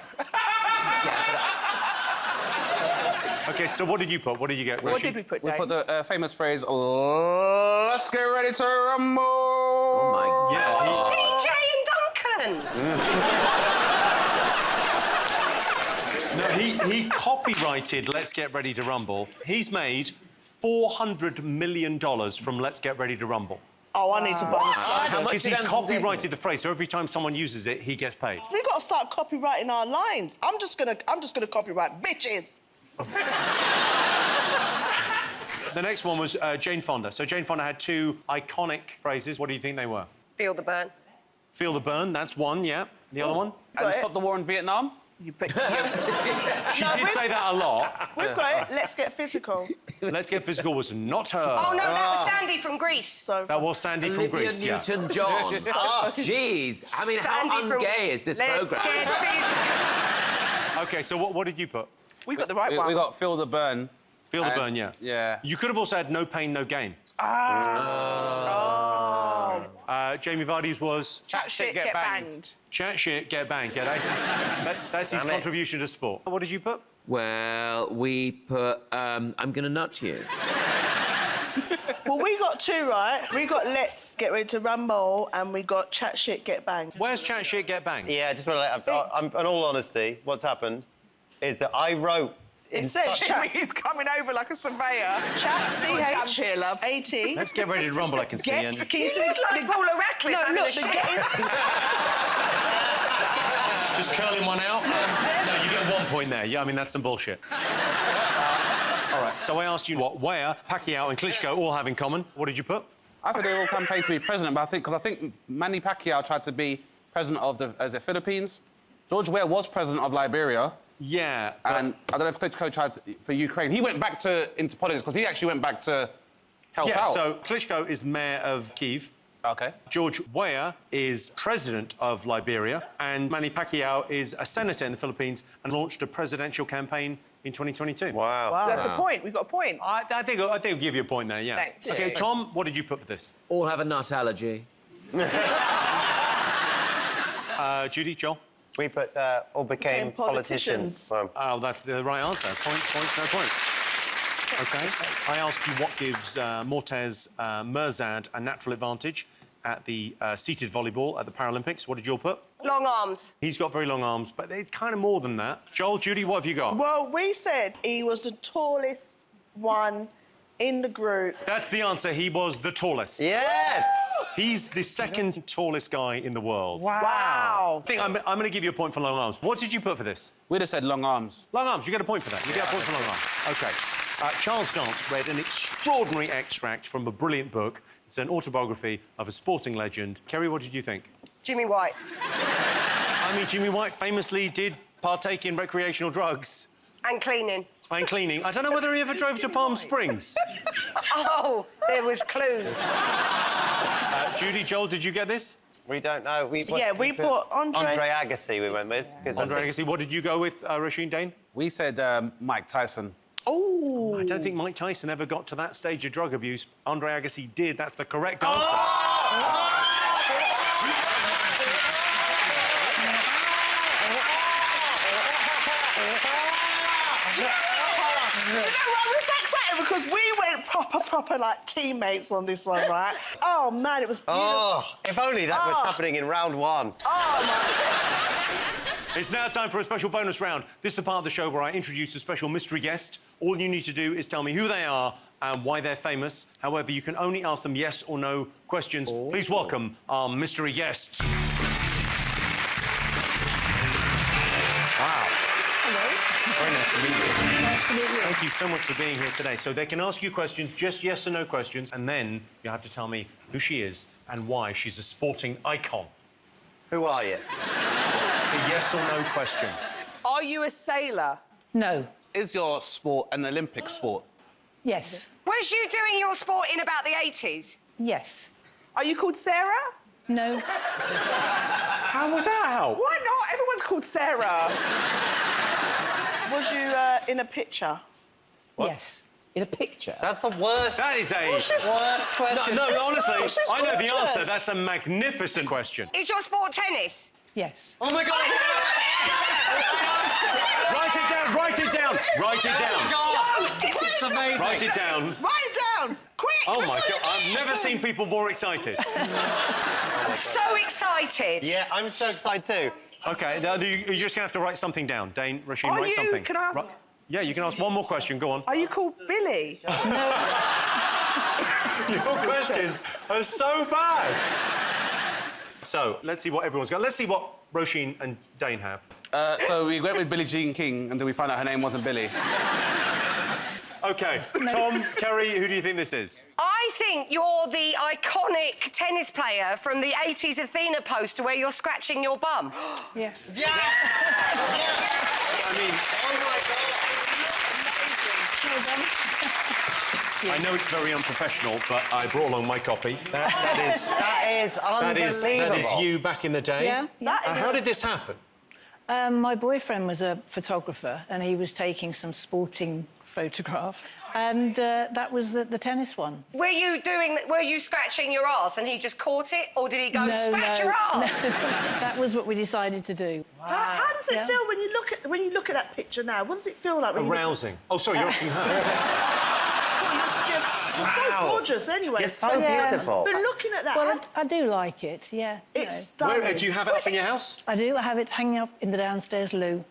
OK, so what did you put? What did you get? What did we put, Dave? We put the famous phrase, let's get ready to rumble. Oh, my God. It's PJ and Duncan. No, he copyrighted Let's Get Ready to Rumble. He's made $400 million from Let's Get Ready to Rumble. Oh, I need to find this. Because he's copyrighted the phrase, so every time someone uses it, he gets paid. We've got to start copyrighting our lines. I'm just gonna copyright bitches. The next one was Jane Fonda. So Jane Fonda had two iconic phrases. What do you think they were? Feel the burn. Feel the burn, that's one, yeah. The other one? And stop the war in Vietnam? She did say that a lot. We've got it. Let's get physical. Let's Get Physical was not her. Oh, no, that was Sandy from Greece. So That was Sandy from Olivia Greece, yeah. Newton-John. Oh, jeez. I mean, how Sandy from un-gay is this Let's programme? Get Physical. OK, so what did you put? we got the right one. We got Feel the Burn. Feel the burn, yeah. Yeah. You could have also had No Pain, No Gain. Jamie Vardy's was... Chat shit, get banged. Chat shit, get banged. Yeah, that's his contribution to sport. What did you put? Well, we put, I'm gonna nut you. Well, we got two right. We got Let's Get Ready to Rumble and we got Chat Shit, Get Banged. Where's Chat Shit, Get Banged? Yeah, just want to in all honesty, what's happened is that I wrote... It says chat. He's coming over like a surveyor. Chat, C-H, here, love. A-T. Let's Get Ready to Rumble, I can see. Can you see like Paula Radcliffe No, having look, a the shit. Just curling one out? No, you get 1 point there. Yeah, I mean, that's some bullshit. All right, so I asked you what Weah, Pacquiao and Klitschko all have in common. What did you put? I said they all campaigned to be president, but I think Manny Pacquiao tried to be president of the Philippines. George Weah was president of Liberia. Yeah. And I don't know if Klitschko tried for Ukraine. He went back into politics because he actually went back to help out. So Klitschko is mayor of Kyiv. OK. George Weah is president of Liberia, and Manny Pacquiao is a senator in the Philippines and launched a presidential campaign in 2022. Wow. So that's a point. We've got a point. I think I'll give you a point there, yeah. Thank you. OK, Tom, what did you put for this? All have a nut allergy. Judy, Joel? We put all became politicians. Oh, that's the right answer. Points, no points. OK. I asked you what gives Mortez Mirzad a natural advantage at the seated volleyball at the Paralympics. What did you all put? Long arms. He's got very long arms, but it's kind of more than that. Joel, Judy, what have you got? Well, we said he was the tallest one in the group. That's the answer. He was the tallest. Yes! He's the second tallest guy in the world. Wow. I think I'm going to give you a point for long arms. What did you put for this? We'd have said long arms. Long arms. You get a point for that. You get a point for long arms. OK. Charles Dance read an extraordinary extract from a brilliant book. It's an autobiography of a sporting legend. Kerry, what did you think? Jimmy White. I mean, Jimmy White famously did partake in recreational drugs. And cleaning. And cleaning. I don't know whether he ever drove to Palm Springs. Oh, there was clues. Judy, Joel, did you get this? We don't know. We put Andre Agassi we went with. Andre Agassi. What did you go with, Roisin Dane? We said Mike Tyson. Oh. I don't think Mike Tyson ever got to that stage of drug abuse. Andre Agassi did. That's the correct answer. Do you know what? We're so excited because we went proper, like, teammates on this one, right? Oh, man, it was beautiful. Oh, if only that was happening in round one. Oh, my... It's now time for a special bonus round. This is the part of the show where I introduce a special mystery guest. All you need to do is tell me who they are and why they're famous. However, you can only ask them yes or no questions. Please welcome our mystery guest. Wow. Very nice to meet you. Nice to meet you. Thank you so much for being here today. So they can ask you questions, just yes or no questions, and then you have to tell me who she is and why she's a sporting icon. Who are you? It's a yes or no question. Are you a sailor? No. Is your sport an Olympic sport? Yes. Was you doing your sport in about the 80s? Yes. Are you called Sarah? No. How would that help? Why not? Everyone's called Sarah. Was you in a picture? Yes. In a picture? That's the worst. That is a worst question. No, honestly, she's I know the gorgeous. answer. That's a magnificent question. Is your sport tennis? Yes. Oh, my God! Write it down, write it down, write it down. Oh, this is amazing. Write it down. Write it down! Quick! Oh, my before you God, I've never seen people more excited. I'm so excited. Yeah, I'm so excited too. OK, now you're just going to have to write something down. Dane, Roisin, Are write you- something. can I ask- Yeah, you can ask one more question. Go on. Are you called Billy? Your questions are so bad. So, let's see what everyone's got. Let's see what Roisin and Dane have. So we went with Billie Jean King, and then we found out her name wasn't Billy. OK, Tom, Kerry, who do you think this is? I think you're the iconic tennis player from the 80s Athena poster where you're scratching your bum. Yes. I mean... I know it's very unprofessional, but I brought along my copy. That is unbelievable. you back in the day. Yeah. How did this happen? My boyfriend was a photographer and he was taking some sporting photographs and that was the tennis one. Were you scratching your arse and he just caught it, or did he go scratch your arse? No. That was what we decided to do. How does it feel when you look at that picture now? What does it feel like? When Arousing. Oh, sorry, you're asking her. You're so gorgeous, anyway. You're so beautiful. But looking at that, Well, I do like it. Yeah. it's stunning. Do you have it up in your house? I do. I have it hanging up in the downstairs loo.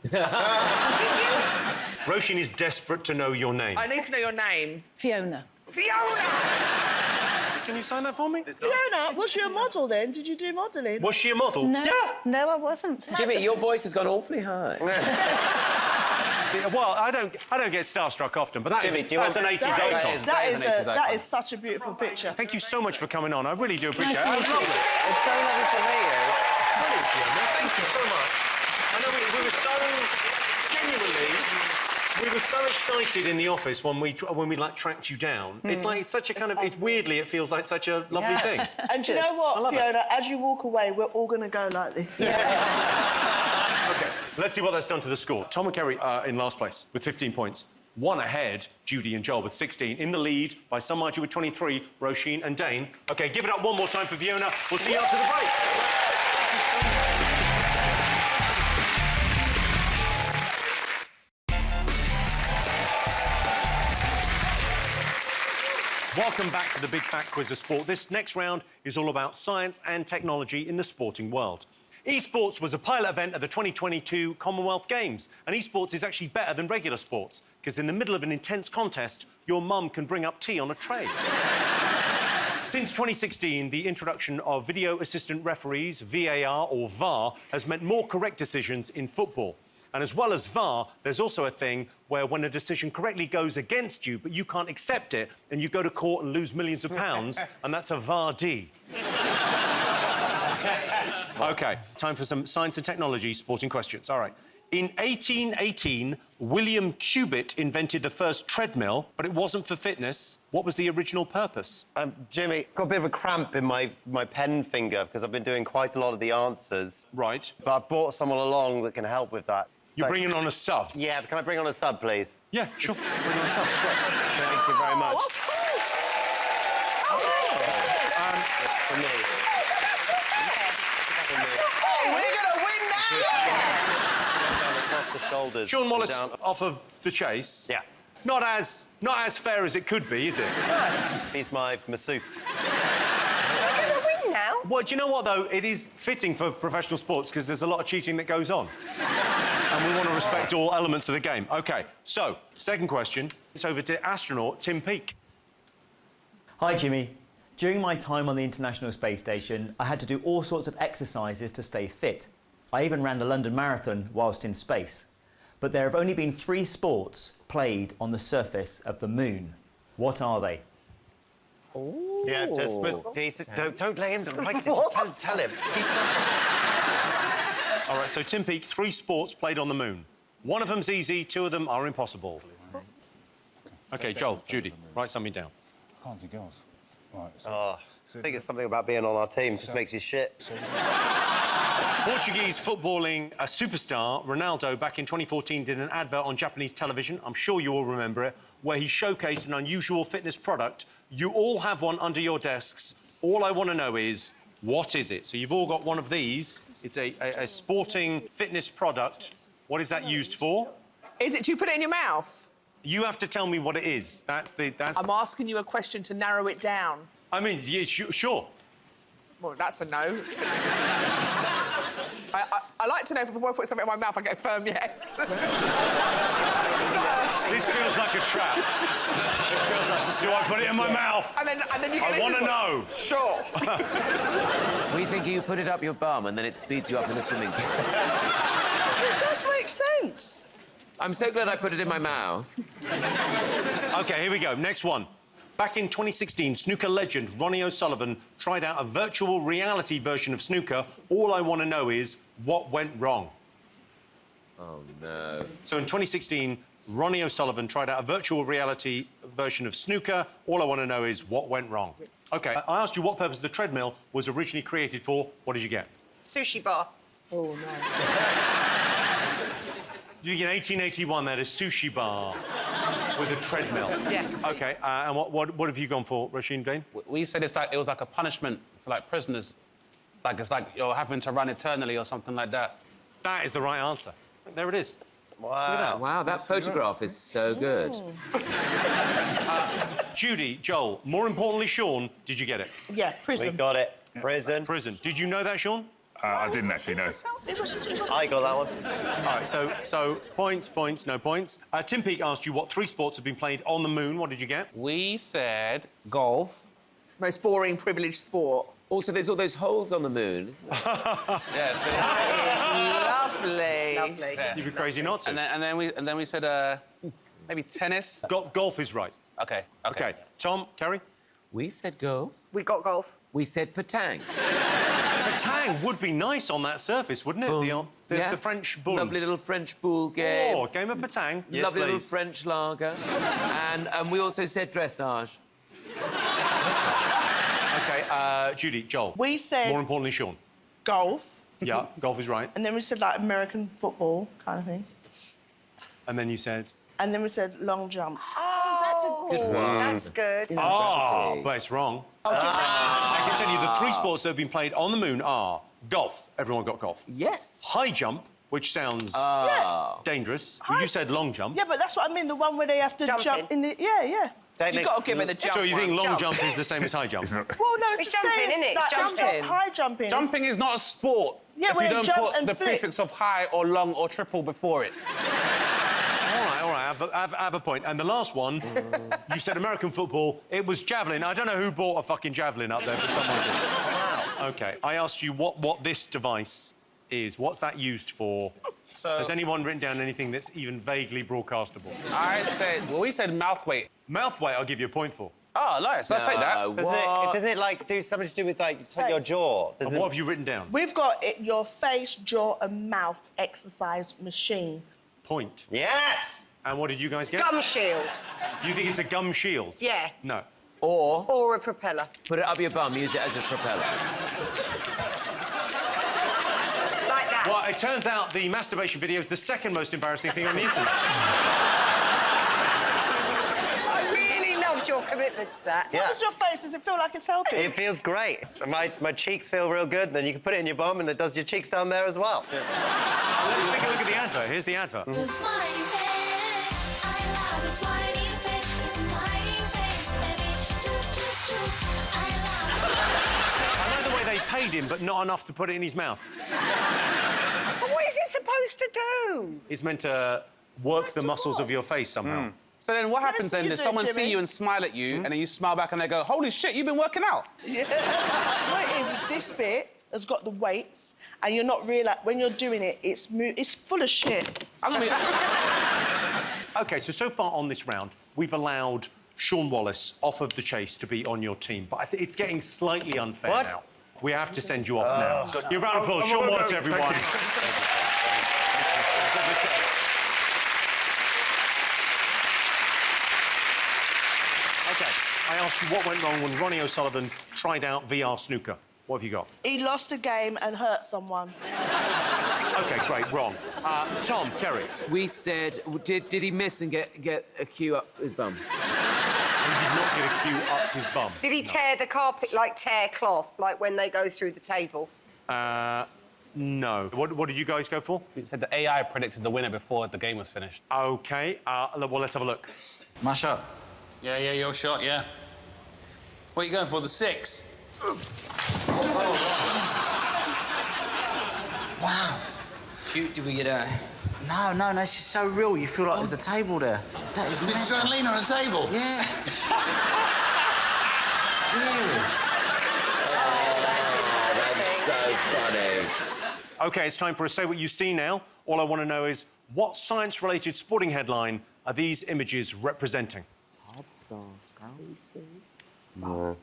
Roisin is desperate to know your name. I need to know your name. Fiona. Fiona! Can you sign that for me? Fiona, was you a model then? Did you do modelling? Was she a model? No, no, I wasn't. Jimmy, your voice has gone awfully high. Well, I don't get starstruck often, but Jimmy, do you that's an want- 80s icon. That is such a beautiful picture. Thank you so much for coming on. I really do appreciate it. Nice to meet you. It's so lovely to meet you. Brilliant, Fiona. Thank you so much. I know we were so genuinely. We were so excited in the office when we like tracked you down. It's like it's such a kind of. Weirdly, it feels like such a lovely thing. And do you know what, Fiona? As you walk away, we're all going to go like this. OK, let's see what that's done to the score. Tom and Kerry are in last place with 15 points. One ahead, Judy and Joel with 16. In the lead, by some margin with 23, Roisin and Dane. OK, give it up one more time for Fiona. We'll see you after the break. Welcome back to the Big Fat Quiz of Sport. This next round is all about science and technology in the sporting world. Esports was a pilot event at the 2022 Commonwealth Games, and esports is actually better than regular sports, because in the middle of an intense contest, your mum can bring up tea on a tray. Since 2016, the introduction of video assistant referees, VAR or VAR, has meant more correct decisions in football. And as well as VAR, there's also a thing where when a decision correctly goes against you, but you can't accept it, and you go to court and lose millions of pounds, and that's a VAR-D. OK, time for some science and technology sporting questions. All right. In 1818, William Cubitt invented the first treadmill, but it wasn't for fitness. What was the original purpose? Jimmy, got a bit of a cramp in my pen finger because I've been doing quite a lot of the answers. Right. But I've brought someone along that can help with that. You're bringing on a sub? Yeah, can I bring on a sub, please? Yeah, sure. Bring on a sub. Thank you very much. For me. We're going to win now! Across the shoulders. Sean Wallace down. off of The Chase. Yeah. Not as fair as it could be, is it? He's my masseuse. Now? Well, do you know what, though? It is fitting for professional sports because there's a lot of cheating that goes on. And we want to respect all elements of the game. OK, so, second question. It's over to astronaut Tim Peake. Hi, Jimmy. During my time on the International Space Station, I had to do all sorts of exercises to stay fit. I even ran the London Marathon whilst in space. But there have only been 3 sports played on the surface of the moon. What are they? Ooh. Yeah, just don't let him write it. Just tell him. All right, so Tim Peake, 3 sports played on the moon. One of them's easy, 2 of them are impossible. OK, Joel, Judy, write something down. I can't think else. Right, I think it's something about being on our team. Just makes you shit. Portuguese footballing a superstar, Ronaldo, back in 2014 did an advert on Japanese television, I'm sure you all remember it, where he showcased an unusual fitness product. You all have one under your desks. All I want to know is, what is it? So you've all got one of these. It's a sporting fitness product. What is that used for? Is it, do you put it in your mouth? You have to tell me what it is. I'm asking you a question to narrow it down. I mean, yeah, sure. Well, that's a no. I like to know if before I put something in my mouth, I get a firm yes. This feels like a trap. This feels like, do I put it in my mouth? And then you get I want to know. Sure. We think you put it up your bum and then it speeds you up in the swimming pool. It does make sense. I'm so glad I put it in my mouth. OK, here we go. Next one. Back in 2016, snooker legend Ronnie O'Sullivan tried out a virtual reality version of snooker. All I want to know is what went wrong. Oh, no. So in 2016, Ronnie O'Sullivan tried out a virtual reality version of snooker. All I want to know is what went wrong. OK, I asked you what purpose the treadmill was originally created for. What did you get? Sushi bar. Oh, no. You get 1881, that is sushi bar with a treadmill. Yeah. OK, and what have you gone for, Rasheen Dane? We said it was like a punishment for like prisoners. Like it's like you're having to run eternally or something like that. That is the right answer. There it is. Wow. Wow, that photograph is so good. Judy, Joel, more importantly, Sean, did you get it? Yeah, prison. We got it. Prison. Prison. Did you know that, Sean? I didn't actually know. I got that one. All right, so points, no points. Tim Peake asked you what 3 sports have been played on the moon. What did you get? We said golf. Most boring, privileged sport. Also, there's all those holes on the moon. Yeah, so Lovely. Lovely. Yeah. You'd be crazy not to. And then we said maybe tennis. Golf is right. Okay. OK. Tom, Kerry? We said golf. We got golf. We said petang. Petang would be nice on that surface, wouldn't it? The French bulls. Lovely little French bull game. Oh, game of petang. Yes, Lovely little please. French lager. and we also said dressage. OK, Judy, Joel. We said... More importantly, Sean. Golf. Yeah, golf is right. And then we said, like, American football kind of thing. And then you said? And then we said long jump. Oh, that's a good one. That's good. Oh, but it's wrong. I can tell you the 3 sports that have been played on the moon are golf. Everyone got golf. Yes. High jump, which sounds dangerous. You said long jump. Yeah, but that's what I mean, the one where they have to jump in the... Yeah, yeah. You've got to give her the jump. So you think one. long jump is the same as high jump? Well, no, it's the jumping, same. isn't it? Like, It's jumping. High jumping. Jumping is not a sport. Yeah, if when you they don't jump put and the flip. prefix of high or long or triple before it. All right, I have a point. And the last one, you said American football. It was javelin. I don't know who bought a fucking javelin up there, but someone did. Wow. OK, I asked you what this device is. What's that used for? So... Has anyone written down anything that's even vaguely broadcastable? We said mouth weight. Mouth weight, I'll give you a point for. Oh, nice. I'll take that. Doesn't it like do something to do with like your jaw? And what have you written down? We've got your face, jaw and mouth exercise machine. Point. Yes! And what did you guys get? Gum shield. You think it's a gum shield? Yeah. No. Or a propeller. Put it up your bum, use it as a propeller. Like that. Well, it turns out the masturbation video is the second most embarrassing thing on the internet. I really loved your commitment to that. How does your face? Does it feel like it's helping? It feels great. My cheeks feel real good. Then you can put it in your bum, and it does your cheeks down there as well. Let's take a look at the advert. Here's the advert. I know the way they paid him, but not enough to put it in his mouth. But what is it supposed to do? It's meant to work the muscles of your face somehow. So then what happens then? you Does do it, someone see Jimmy. you and smile at you, and then you smile back and they go, holy shit, you've been working out? Yeah. What it is this bit has got the weights, and you're not realising when you're doing it, it's full of shit. OK, so far on this round, we've allowed Sean Wallace off of the chase to be on your team, but it's getting slightly unfair What? now. We have to send you off now. Your round of applause, Sean Wallace, everyone. OK, I asked you what went wrong when Ronnie O'Sullivan tried out VR snooker. What have you got? He lost a game and hurt someone. OK, great, wrong. Tom, Kerry. We said, did he miss and get a cue up his bum? He did not get a cue up his bum. Did he tear the carpet, like tear cloth, like when they go through the table? No. What did you guys go for? You said the AI predicted the winner before the game was finished. OK, well, let's have a look. My shot. Yeah, your shot, yeah. What are you going for, the 6? Wow. Shoot, did we get a... No, it's just so real. You feel like there's a table there. That is Did you try and lean on a table? Yeah. Scary. That's so funny. OK, it's time for a Say What You See now. All I want to know is, what science-related sporting headline are these images representing? No.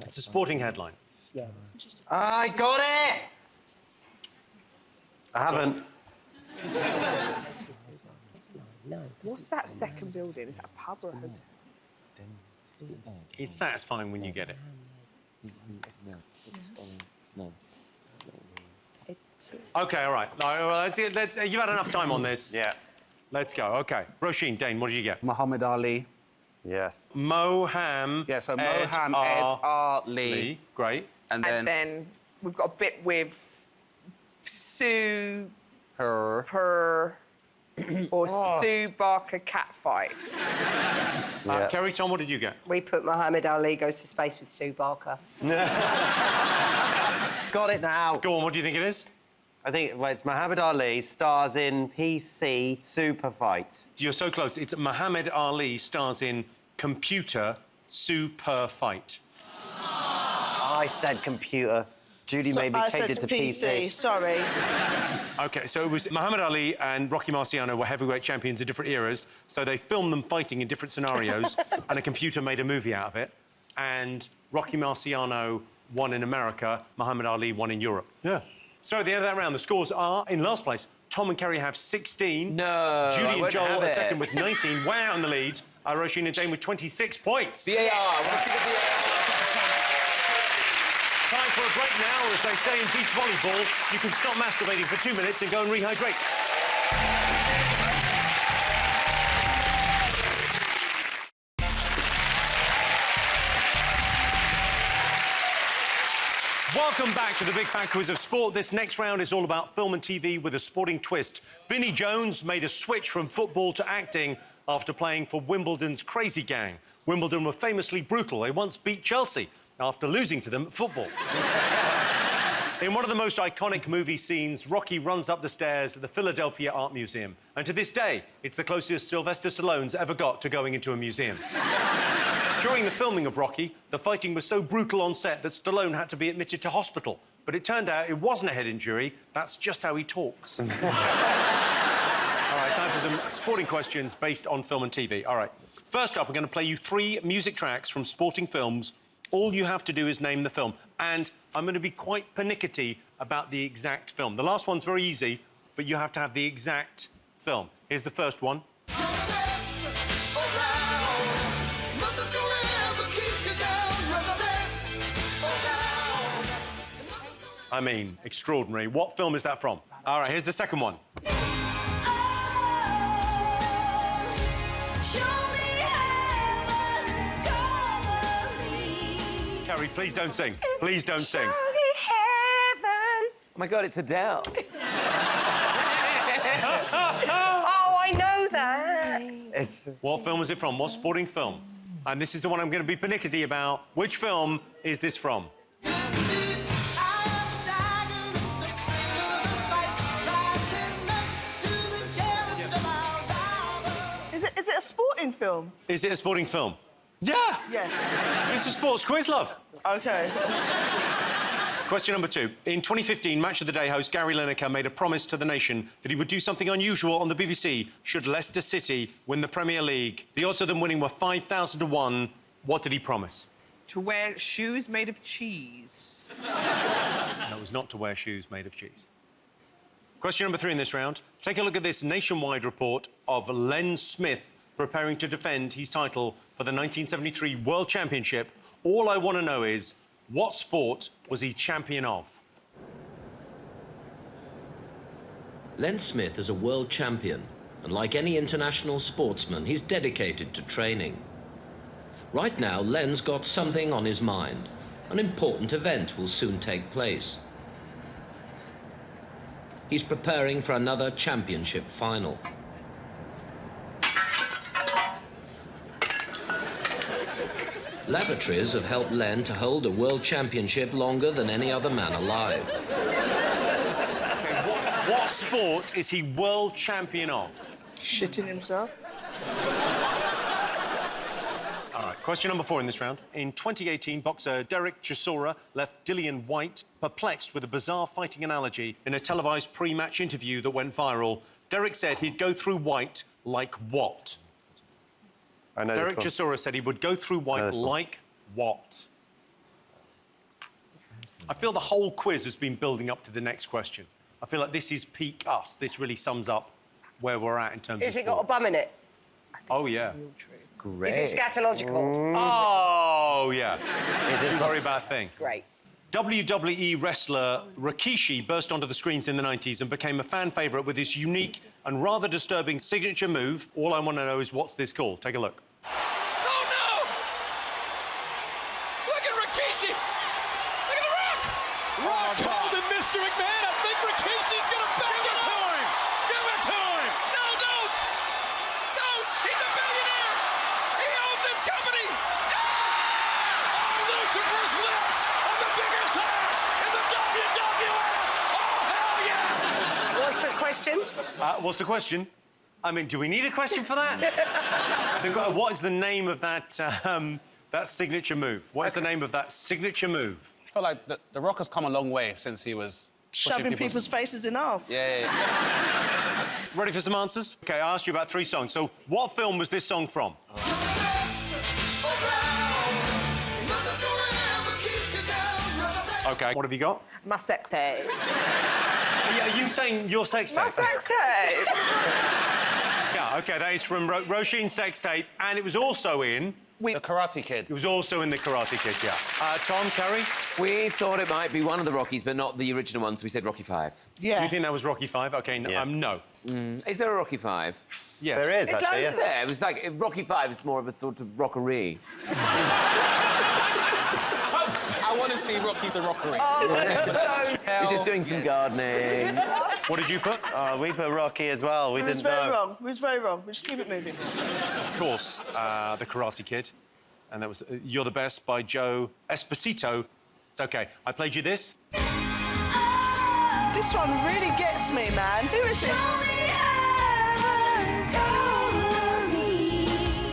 It's a sporting headline. I got it! I haven't. What's that second building? Is that a pub or a hotel? It's satisfying when you get it. OK, all right. You've had enough time on this. Yeah. Let's go. OK. Roisin, Dane, what did you get? Muhammad Ali. Yes. Moham. Yeah, so Moham Ed Ali. Great. And then we've got a bit with Sue... Her. or Sue Barker catfight. Kerry, Tom, what did you get? We put Muhammad Ali goes to space with Sue Barker. Got it now. Go on, what do you think it is? I think it's Muhammad Ali stars in PC Super Fight. You're so close. It's Muhammad Ali stars in Computer Super Fight. I said computer. Judy made me change it to PC. Sorry. OK, so it was Muhammad Ali and Rocky Marciano were heavyweight champions in different eras, so they filmed them fighting in different scenarios, and a computer made a movie out of it. And Rocky Marciano won in America, Muhammad Ali won in Europe. Yeah. So at the end of that round, the scores are, in last place, Tom and Kerry have 16. No, Judy and Joel are second with 19, way out in the lead. Roisin and Dane with 26 points. VAR, once again, VAR. Time for a break now, or as they say in beach volleyball, you can stop masturbating for 2 minutes and go and rehydrate. Welcome back to the Big Fat Quiz of Sport. This next round is all about film and TV with a sporting twist. Vinnie Jones made a switch from football to acting after playing for Wimbledon's Crazy Gang. Wimbledon were famously brutal. They once beat Chelsea after losing to them at football. In one of the most iconic movie scenes, Rocky runs up the stairs at the Philadelphia Art Museum. And to this day, it's the closest Sylvester Stallone's ever got to going into a museum. During the filming of Rocky, the fighting was so brutal on set that Stallone had to be admitted to hospital. But it turned out it wasn't a head injury. That's just how he talks. All right, time for some sporting questions based on film and TV. All right. First up, we're going to play you 3 music tracks from sporting films. All you have to do is name the film. And I'm going to be quite pernickety about the exact film. The last one's very easy, but you have to have the exact film. Here's the first one. I mean, extraordinary. What film is that from? All right, here's the second one. Kerry, please don't sing. Please don't sing. Oh my God, it's Adele. Oh, I know that. What film is it from? What sporting film? And this is the one I'm going to be pernickety about. Which film is this from? Is it a sporting film? Is it a sporting film? Yeah! Yeah. It's a sports quiz, love. OK. Question number 2. In 2015, Match of the Day host Gary Lineker made a promise to the nation that he would do something unusual on the BBC should Leicester City win the Premier League. The odds of them winning were 5,000 to 1. What did he promise? To wear shoes made of cheese. No, it was not to wear shoes made of cheese. Question number 3 in this round. Take a look at this nationwide report of Len Smith preparing to defend his title for the 1973 World Championship. All I want to know is, what sport was he champion of? Len Smith is a world champion, and like any international sportsman, he's dedicated to training. Right now, Len's got something on his mind. An important event will soon take place. He's preparing for another championship final. Lavatories have helped Len to hold a world championship longer than any other man alive. What sport is he world champion of? Shitting himself. All right, question number 4 in this round. In 2018, boxer Derek Chisora left Dillian White perplexed with a bizarre fighting analogy in a televised pre-match interview that went viral. Derek said he'd go through White like what? I know Derek this one. Chisora said he would go through White like what? I feel the whole quiz has been building up to the next question. I feel like this is peak us. This really sums up where we're at in terms of Has it got a sports. bum in it? Oh, yeah. Great. Is it scatological? Oh, yeah. Is it a very bad thing? Great. WWE wrestler Rikishi burst onto the screens in the 90s and became a fan favourite with his unique and rather disturbing signature move. All I want to know is what's this called? Take a look. Oh, no! Look at Rikishi! Look at The Rock! Rock called him Mr. McMahon. I think Rikishi's gonna back it up! Give it to him! No, don't! Don't! He's a billionaire! He owns his company! Lucifer's lips on the biggest ass in the WWF! Oh, hell yeah! What's the question? What's the question? I mean, do we need a question for that? What is the name of that, that signature move? What is the name of that signature move? I feel like the Rock has come a long way since he was Shoving people's faces in arse. Yeah. Ready for some answers? OK, I asked you about 3 songs. So what film was this song from? OK, what have you got? My sex tape. Yeah, are you saying your sex tape? My sex tape. Yeah, OK, that is from Roisin's sex tape, and it was also in... The Karate Kid. It was also in The Karate Kid, yeah. Tom, Kerry? We thought it might be one of the Rockies, but not the original one, so we said Rocky 5. Yeah. You think that was Rocky 5? OK, no. Is there a Rocky 5? Yes. There is, It's actually, loads there. It was like Rocky 5 is more of a sort of rockery. I want to see Rocky the Rockery. Oh, that's so... We're just doing some gardening. What did you put? We put Rocky as well. We was didn't very know. wrong. We was very wrong. We just keep it moving. Of course, The Karate Kid. And that was You're the Best by Joe Esposito. OK, I played you this. This one really gets me, man. Who is it?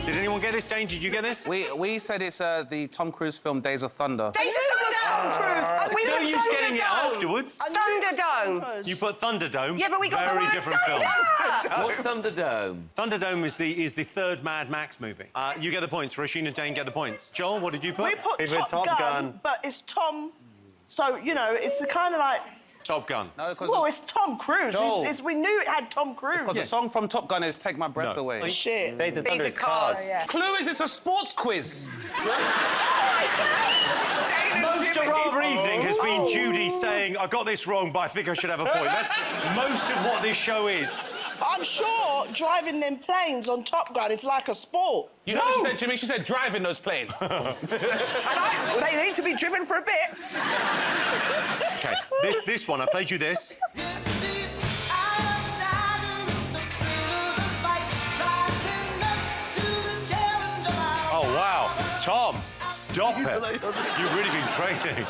Did anyone get this, Dane? Did you get this? We said it's the Tom Cruise film Days of Thunder. Days of Tom Cruise. It's no use getting it afterwards. Thunderdome. You put Thunderdome. Yeah, but we got the Very word different film. What's Thunderdome? Thunderdome is the third Mad Max movie. You get the points. Roisin and Dane get the points. Joel, what did you put? We put Top Gun, but it's Tom... So, you know, it's a kind of like... Top Gun. No, Well, it's Tom Cruise. Joel. We knew it had Tom Cruise. Because the song from Top Gun is Take My Breath Away. Oh, shit. Days of Thunder is Cars. Yeah. Clue is it's a sports quiz. Most of our evening has been Judy saying, I got this wrong, but I think I should have a point. That's most of what this show is. I'm sure driving them planes on Top Gun is like a sport. You heard what she said, Jimmy? She said driving those planes. They need to be driven for a bit. OK, this one, I played you this. Oh, wow. Tom, stop it. You've really been training.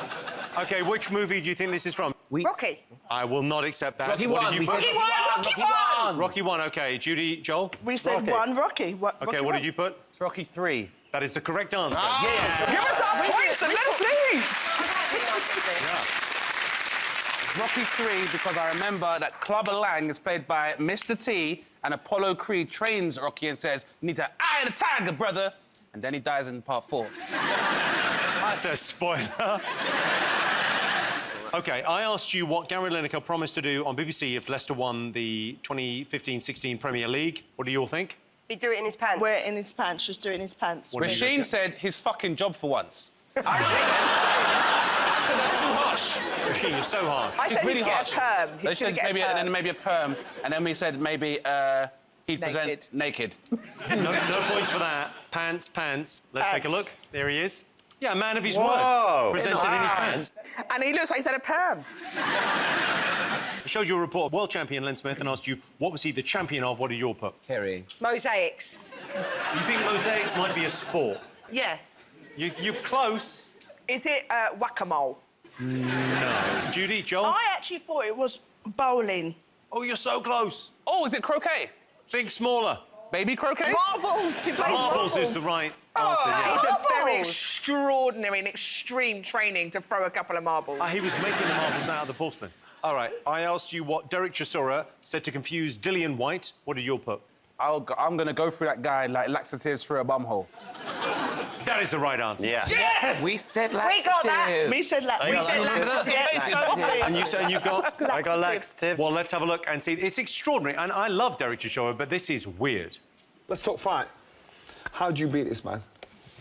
OK, which movie do you think this is from? Rocky. I will not accept that. Rocky What one, did we you put? said Rocky one. Rocky 1, OK. Judy, Joel? We said Rocky. one Rocky. OK, what did you put? It's Rocky 3. That is the correct answer. Ah. Give us our points and let us leave. Rocky 3 because I remember that Clubber Lang is played by Mr. T and Apollo Creed trains Rocky and says, need to eye the tiger, brother. And then he dies in part 4. That's a spoiler. OK, I asked you what Gary Lineker promised to do on BBC if Leicester won the 2015-16 Premier League. What do you all think? He'd do it in his pants. Wear it in his pants. Just do it in his pants. Roisin said his fucking job for once. I said that's too harsh. Roisin, you're so hard. I She's said really he'd get harsh. a perm. They He should said get maybe, a perm. and then maybe a perm, and then we said maybe he'd present naked. No points for that. Pants. Let's take a look. There he is. Yeah, a man of his word. Whoa. Presented in his pants. And he looks like he's had a perm. I showed you a report of world champion Len Smith and asked you what was he the champion of. What did you all put? Kerry. Mosaics. You think mosaics might be a sport? Yeah. You're close. Is it whack-a-mole? No. Judy, Joel? I actually thought it was bowling Oh, you're so close. Oh, is it croquet? Think smaller. Baby croquet? Marbles. He plays Marbles is the right answer, yeah. It's a very extraordinary and extreme training to throw a couple of marbles. He was making the marbles out of the porcelain. All right, I asked you what Derek Chisora said to confuse Dillian White. What did you put? I'm going to go through that guy like laxatives through a bum hole. That is the right answer. Yeah. Yes! We said We laxative. got that. We said And you got... I got laxative. Well, let's have a look and see. It's extraordinary, and I love Derek Chisora, but this is weird. Let's talk fight. How'd you beat this man?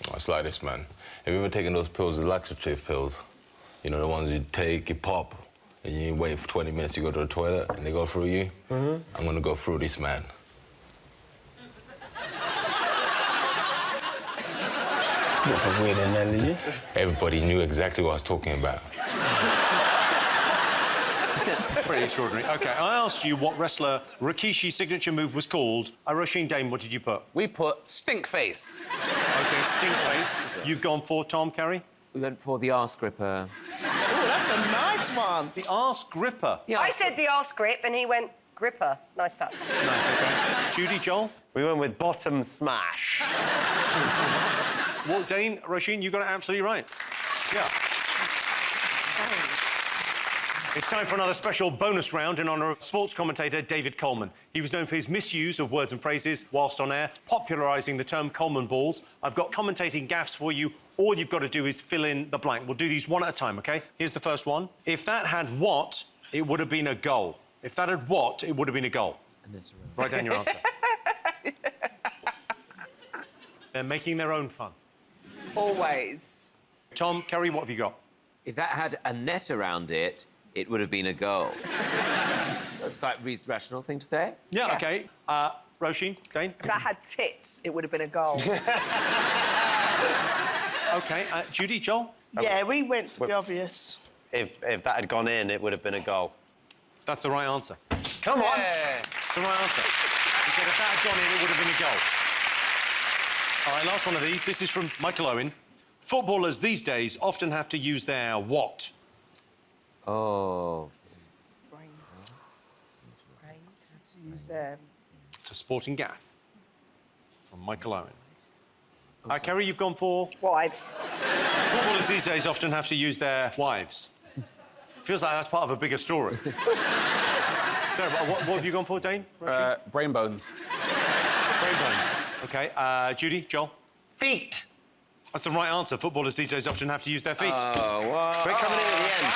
Oh, it's like this, man. Have you ever taken those pills, the laxative pills? You know, the ones you take, you pop, and you wait for 20 minutes, you go to the toilet, and they go through you? I'm gonna go through this man. That's a weird analogy. Everybody knew exactly what I was talking about. Pretty extraordinary. OK, I asked you what wrestler Rikishi's signature move was called. Roisin Dane, what did you put? We put stink face. OK, stink face. You've gone for Tom, Carrie? We went for the arse gripper. Oh, that's a nice one. The arse gripper. Yeah. I said the arse grip, and he went gripper. Nice touch. Nice, OK. Judy, Joel? We went with bottom smash. Well, Dane, Roisin, you got it absolutely right. Yeah. It's time for another special bonus round in honour of sports commentator David Coleman. He was known for his misuse of words and phrases whilst on air, popularising the term Coleman balls. I've got commentating gaffes for you. All you've got to do is fill in the blank. We'll do these one at a time, OK? Here's the first one. If that had what, it would have been a goal. If that had what, it would have been a goal. Write down your answer. They're making their own fun. Always. Tom, Kerry, what have you got? If that had a net around it, it would have been a goal. That's quite a rational thing to say. Yeah, OK. Roisin, Dane? If that had tits, it would have been a goal. OK. Judy, Joel? Yeah, we went for the obvious. If that had gone in, it would have been a goal. That's the right answer. Come on. It's the right answer. He said if that had gone in, it would have been a goal. All right, last one of these. This is from Michael Owen. Footballers these days often have to use their what? Oh. To use their... It's a sporting gaff from Michael Owen. Kerry, you've gone for? Wives. Footballers these days often have to use their wives. Feels like that's part of a bigger story. Sorry, what have you gone for, Dane? Brain bones. Brain bones. OK. Judy, Joel? Feet. That's the right answer. Footballers these days often have to use their feet. Oh, wow. We're coming in at the end.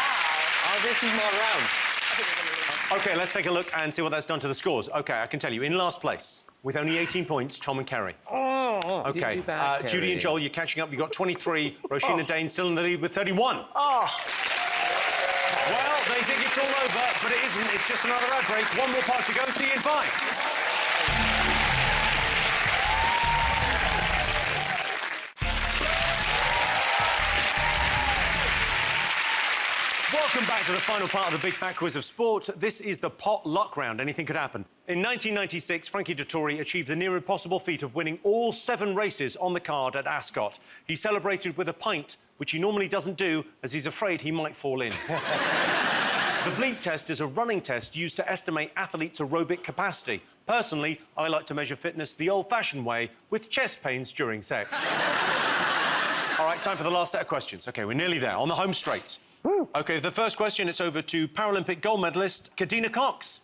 Oh, this is my round. OK, let's take a look and see what that's done to the scores. OK, I can tell you, in last place, with only 18 points, Tom and Kerry. You OK, didn't do bad, Judy Kerry. and Joel, you're catching up. You've got 23. Roisin and Dane still in the lead with 31. Oh. Well, they think it's all over, but it isn't. It's just another ad break. One more part to go. See you in 5. Welcome back to the final part of the Big Fat Quiz of Sport. This is the pot luck round. Anything could happen. In 1996, Frankie Dettori achieved the near impossible feat of winning all 7 races on the card at Ascot. He celebrated with a pint, which he normally doesn't do, as he's afraid he might fall in. The bleep test is a running test used to estimate athletes' aerobic capacity. Personally, I like to measure fitness the old-fashioned way, with chest pains during sex. All right, time for the last set of questions. OK, we're nearly there, on the home straight. OK, the first question, it's over to Paralympic gold medalist Kadina Cox.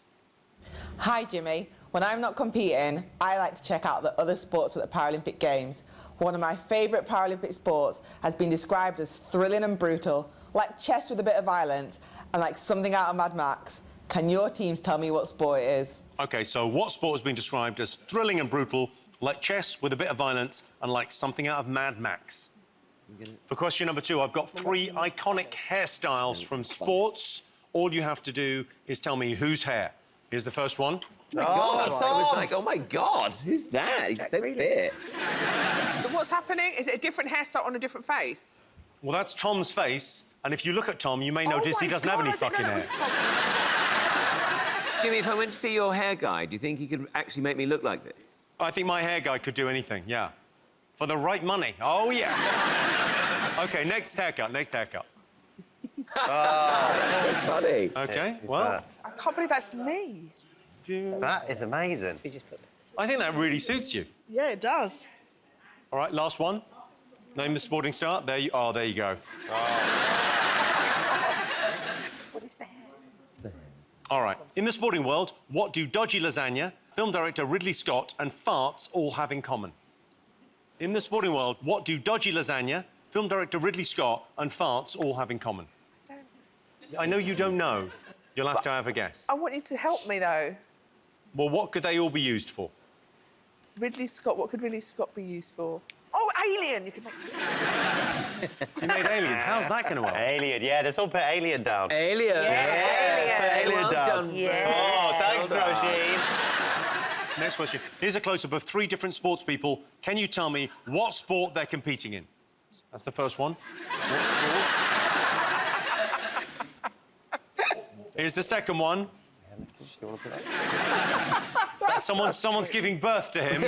Hi, Jimmy. When I'm not competing, I like to check out the other sports at the Paralympic Games. One of my favourite Paralympic sports has been described as thrilling and brutal, like chess with a bit of violence, and like something out of Mad Max. Can your teams tell me what sport it is? OK, so what sport has been described as thrilling and brutal, like chess with a bit of violence, and like something out of Mad Max? For question number 2, I've got 3 iconic hairstyles from sports. All you have to do is tell me whose hair. Here's the first one. Oh, my God. It was like, oh, my God, who's that? He's so fit. So what's happening? Is it a different hairstyle on a different face? Well, that's Tom's face, and if you look at Tom, you may notice he doesn't have any fucking hair. Jimmy, if I went to see your hair guy, do you think he could actually make me look like this? I think my hair guy could do anything, yeah. For the right money. Oh, yeah. OK, next haircut, next haircut. Oh, funny. OK, well, can't believe that's me. That is amazing. I think that really suits you. Yeah, it does. All right, last one. Name the sporting star. There you are. There you go. What is that? All right. In the sporting world, what do dodgy lasagna, film director Ridley Scott, and farts all have in common? In the sporting world, what do dodgy lasagna, film director Ridley Scott, and farts all have in common? I know you don't know. You'll have to have a guess. I want you to help me, though. Well, what could they all be used for? Ridley Scott, what could Ridley Scott be used for? Oh, Alien! You could make... You made Alien. How's that going to work? Alien, yeah, let's all put Alien down. Alien. Yeah, let's put Alien Well down. done, Yeah. Oh, thanks, Roisin. Next question. Here's a close-up of 3 different sports people. Can you tell me what sport they're competing in? That's the first one. What sport? Here's the second one. Someone's giving birth to him.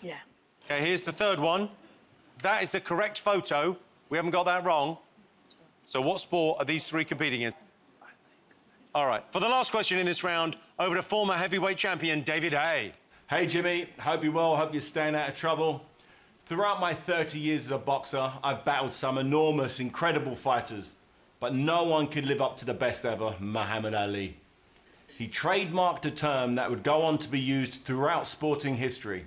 Yeah. Okay, here's the third one. That is the correct photo. We haven't got that wrong. So what sport are these 3 competing in? All right, for the last question in this round, over to former heavyweight champion David Haye. Hey, Jimmy. Hope you're well. Hope you're staying out of trouble. Throughout my 30 years as a boxer, I've battled some enormous, incredible fighters, but no one could live up to the best ever, Muhammad Ali. He trademarked a term that would go on to be used throughout sporting history.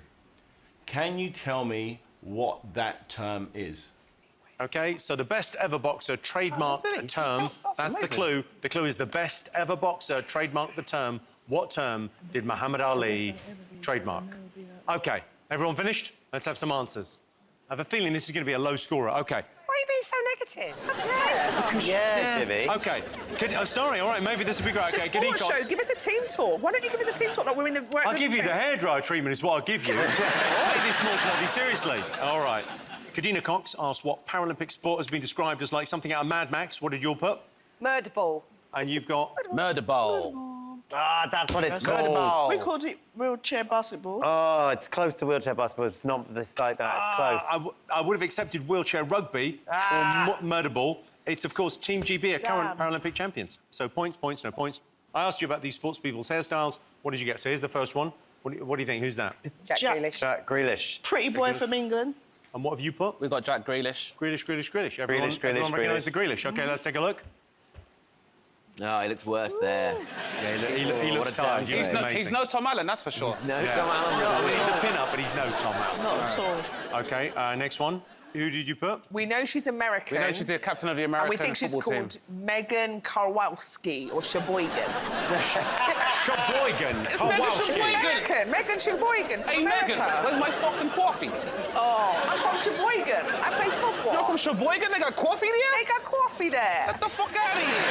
Can you tell me what that term is? OK, so the best ever boxer trademarked a term. That's the clue. The clue is the best ever boxer trademarked the term. What term did Muhammad Ali trademark? OK, everyone finished? Let's have some answers. I have a feeling this is going to be a low scorer. OK. Why are you being so negative? Jimmy. OK. Sorry, all right, maybe this will be great. It's a OK, sports show. Give us a team talk. Why don't you give us a team talk like we're in the... I'll give you the hairdryer treatment is what I'll give you. Take this more bloody seriously. All right. Kadina Cox asked what Paralympic sport has been described as like something out of Mad Max. What did you all put? Murder ball. And you've got... Murder ball. Ah, that's what it's called. We called it wheelchair basketball. Oh, it's close to wheelchair basketball. It's not this like that. It's close. I would have accepted wheelchair rugby or murder ball. It's, of course, Team GB are current Paralympic champions. So points, no points. I asked you about these sports people's hairstyles. What did you get? So here's the first one. What do you think? Who's that? Jack Grealish. Jack Grealish. Pretty boy from England. And what have you put? We've got Jack Grealish. Grealish. Everyone recognise the Grealish. OK, let's take a look. Oh, he looks worse there. Yeah, he looks tired. He's no Tom Allen, that's for sure. No Tom Allen. No, he's a pin-up, but he's no Tom Allen. Not at all. OK, next one. Who did you put? We know she's American. We know she's the captain of the American and we think she's football called team. Megan Kowalski or Sheboygan. Sheboygan. It's Megan Sheboygan. Megan Sheboygan from Hey, America. Megan, where's my fucking coffee? Oh, I'm from Sheboygan. I play football. You're from Sheboygan? They got coffee there? They got coffee there. Get the fuck out of here.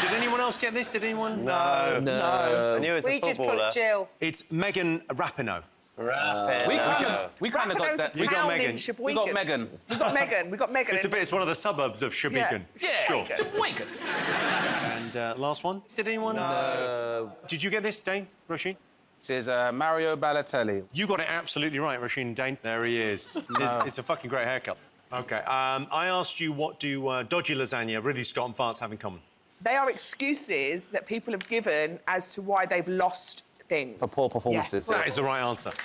Did anyone else get this? Did anyone? No. Uh, I knew it was a We just footballer. put Jill. It's Megan Rapinoe. We kind of got that. We got Megan. We got Megan. We got Megan. We got Megan. It's one of the suburbs of Sheboygan. Yeah. Sure. Sheboygan. And last one. Did anyone? No. Did you get this, Dane? Roisin? This is Mario Balotelli. You got it absolutely right, Roisin and Dane. There he is. It's a fucking great haircut. OK. I asked you what do dodgy lasagna, Ridley Scott and farts have in common? They are excuses that people have given as to why they've lost things. For poor performances. That is the right answer. What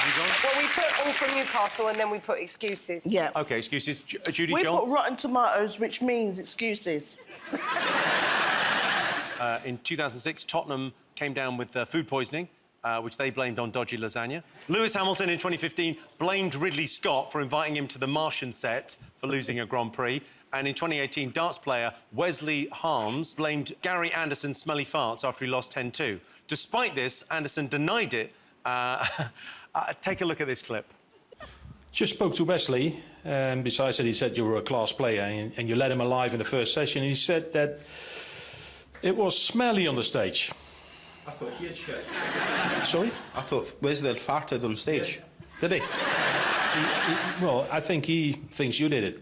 have you got? Well, we put all from Newcastle and then we put excuses. Yeah. OK, excuses. Judy, We Joel? put rotten tomatoes, which means excuses. In 2006, Tottenham came down with food poisoning, which they blamed on dodgy lasagna. Lewis Hamilton in 2015 blamed Ridley Scott for inviting him to the Martian set for losing a Grand Prix. And in 2018, darts player Wesley Harms blamed Gary Anderson's smelly farts after he lost 10-2. Despite this, Anderson denied it. Take a look at this clip. Just spoke to Wesley, and besides that, he said you were a class player and you let him alive in the first session. He said that it was smelly on the stage. I thought he had shit. Sorry? I thought Wesley had farted on stage. Yeah. Did he? Well, I think he thinks you did it.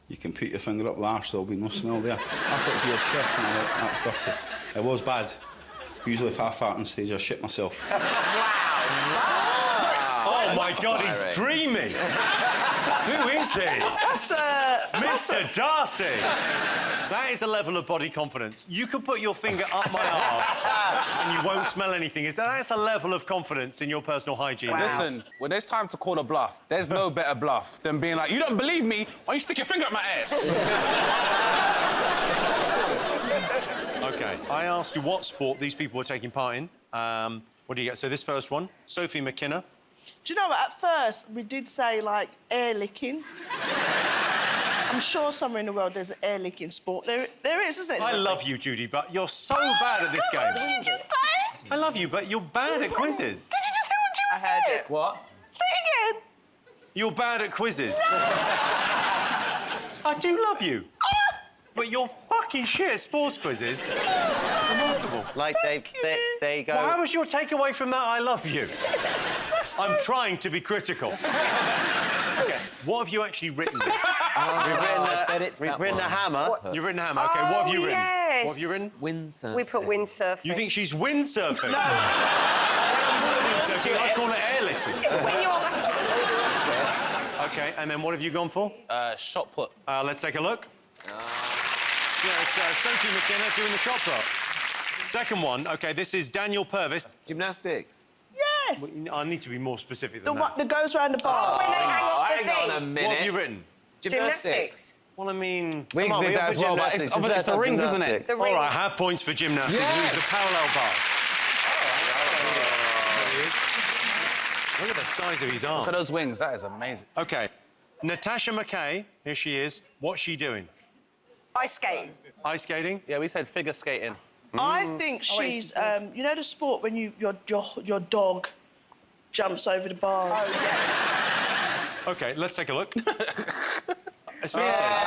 You can put your finger up the arse, there'll be no smell there. I thought he had shit, and I went, that's dirty. It was bad. Usually if I fart on stage, I shit myself. Oh, my God, he's dreamy. Who is he? That's Mr. Darcy. That is a level of body confidence. You can put your finger up my arse and you won't smell anything. That's a level of confidence in your personal hygiene. Wow. Listen, when there's time to call a bluff, there's no better bluff than being like, you don't believe me, why don't you stick your finger up my ass? OK, I asked you what sport these people were taking part in. What do you get? So this first one, Sophie McKenna. Do you know what? At first, we did say, like, air licking. I'm sure somewhere in the world there's an air licking sport. There is, isn't it? I love you, Judy, but you're so bad at this game. What did you just say? I love you, but you're bad at quizzes. Did you just hear what Jimmy said? I heard it. What? Say it again. You're bad at quizzes. I do love you. But you're fucking shit at sports quizzes. It's remarkable. Like, there you go. Well, how was your takeaway from that I love you? I'm trying to be critical. OK, what have you actually written? We've written a hammer. You've written a hammer. OK, what have you written? Yes. What have you written? Windsurfing. We put windsurfing. You think she's windsurfing? No. She's not windsurfing. I call it air licking. When you're... OK, and then what have you gone for? Shot put. Let's take a look. Yeah, it's Sophie McKenna doing the shot put. Second one, OK, this is Daniel Purvis. Gymnastics. Yes. Well, I need to be more specific The than one that. that goes round the bar. Oh, when they hang off the Hang thing. on a minute. What have you written? Gymnastics. Well, I mean... We on, did we that got as well, but gymnastics. it's the rings, isn't it? The All right, rings. half points for gymnastics. Yes. Use the parallel bars. Look at the size of his arm. Look at those wings, that is amazing. OK, Natasha McKay, here she is. What's she doing? Ice skating. Ice skating? Yeah, we said figure skating. I think she's, you know the sport when your dog jumps over the bars? Oh, yeah. OK, let's take a look. It's figure skating.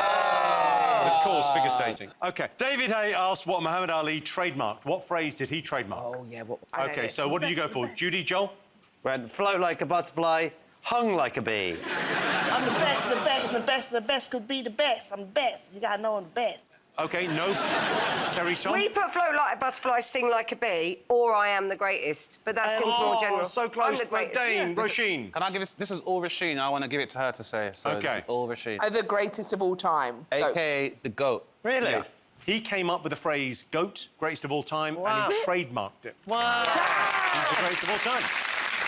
It's, of course, figure skating. OK, David Hay asked what Muhammad Ali trademarked. What phrase did he trademark? Oh, yeah, what... OK, so what did you go for? Judy, Joel? Went float like a butterfly, hung like a bee. I'm the best, the best, the best, the best could be the best. I'm the best. You gotta know I'm the best. OK, no. Kerry, Tom? We put float like a butterfly, sting like a bee, or I am the greatest. But that seems more general. So close. I'm the greatest. Dane, Roisin. Can I give this is all Rasheen, I want to give it to her to say. So OK. This is all Rasheen. The greatest of all time. A.K.A. the GOAT. Really? Yeah. He came up with the phrase GOAT, greatest of all time, Wow. and he trademarked it. Wow. He's the greatest of all time.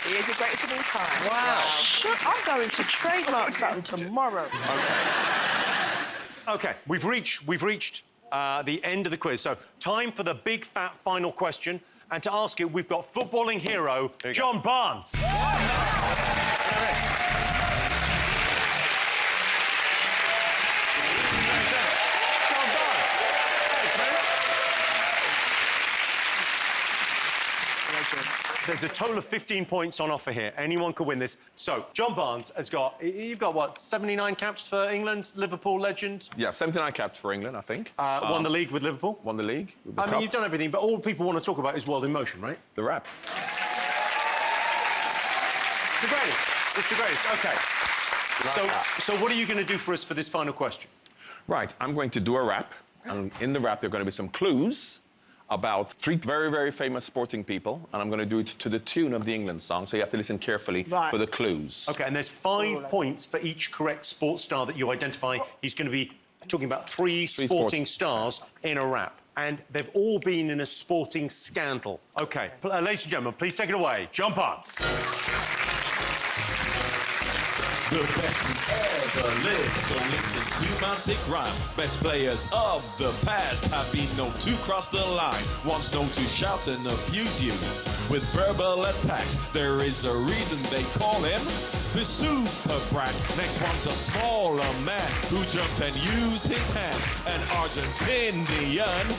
He is the greatest of all time. Wow. Shut, I'm going to trademark something tomorrow. OK, we've reached the end of the quiz. So, time for the big, fat final question. And to ask it, we've got footballing hero John Barnes. There it is. John Barnes. Thanks, mate. There's a total of 15 points on offer here. Anyone could win this. So, John Barnes has got... You've got, what, 79 caps for England? Liverpool legend? Yeah, 79 caps for England, I think. Won the league with Liverpool? Won the league. I mean, you've done everything, but all people want to talk about is World in Motion, right? The rap. It's the greatest. It's the greatest. OK. So what are you going to do for us for this final question? Right, I'm going to do a rap, and in the rap there are going to be some clues about 3 very, very famous sporting people, and I'm going to do it to the tune of the England song, so you have to listen carefully for the clues. OK, and there's 5 points for each correct sports star that you identify. He's going to be talking about 3 sporting stars in a rap. And they've all been in a sporting scandal. OK, ladies and gentlemen, please take it away. John Barnes. The best who ever lived, so listen to my sick rhyme. Best players of the past have been known to cross the line, once known to shout and abuse you with verbal attacks. There is a reason they call him the super brat. Next one's a smaller man who jumped and used his hand. An Argentinian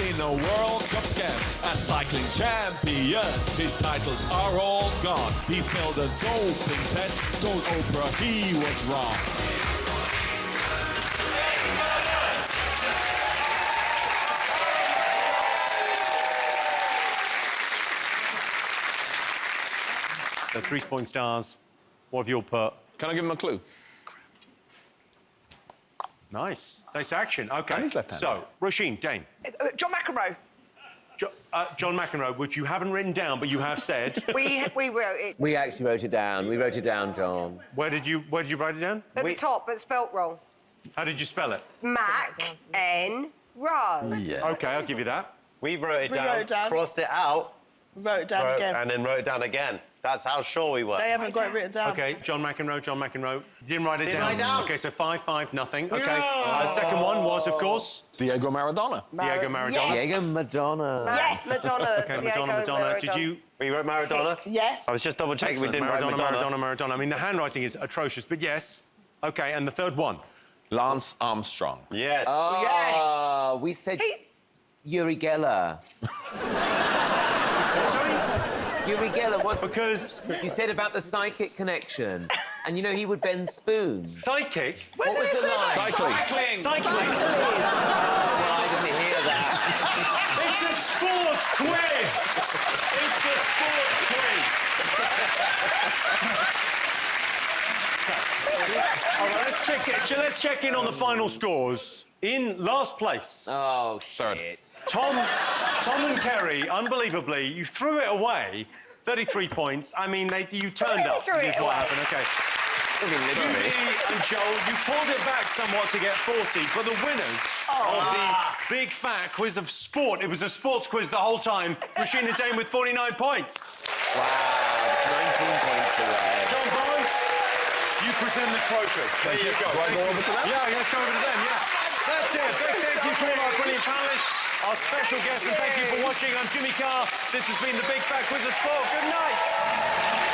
in a World Cup scam. A cycling champion, his titles are all gone. He failed a doping test, told Oprah he was wrong. The 3 sporting stars. What have you all put? Can I give him a clue? Nice. Nice action. OK. So, Roisin, Dane. John McEnroe. John McEnroe, which you haven't written down, but you have said. We wrote it. We actually wrote it down. We wrote it down, John. Where did you write it down? At the top, but spelt wrong. How did you spell it? Mac, N, row. Yeah. OK, I'll give you that. We wrote it We down, wrote it down. crossed it out, Wrote it down again. and then wrote it down again. That's how sure we were. They haven't got it written down. OK, John McEnroe. Didn't write it Didn't down. write it down. OK, so 5-5, nothing. OK. The second one was, of course... Diego Maradona. Diego Maradona. Yes. Diego Madonna. Yes. Madonna. OK, Diego Madonna. Did you... We wrote Maradona. Yes. I was just double-checking we Excellent. didn't write Madonna. Maradona. I mean, the handwriting is atrocious, but yes. OK, and the third one? Lance Armstrong. Yes. Oh, we said Yuri Geller. Yuri Geller was because you said about the psychic connection, and you know he would bend spoons. Psychic? What was the line? Cycling. Well, I didn't hear that. It's a sports quiz. It's a sports quiz. All right, let's check in on the final scores. In last place. Oh, shit. Tom and Kerry, unbelievably, you threw it away. 33 points. I mean, you turned up. threw it Is what away. happened. OK. Judy and Joel, you pulled it back somewhat to get 40, but the winners of the big fat quiz of sport, it was a sports quiz the whole time, Rashina Dane with 49 points. Wow, it's 19 points away. John Barnes, you present the trophy. There you go. Do I go over to them? Yeah, let's go over to them, yeah. That's it. Big thank you to all our brilliant panelists, our special guests, and thank you for watching. I'm Jimmy Carr. This has been the Big Fat Quiz of Sport. Good night.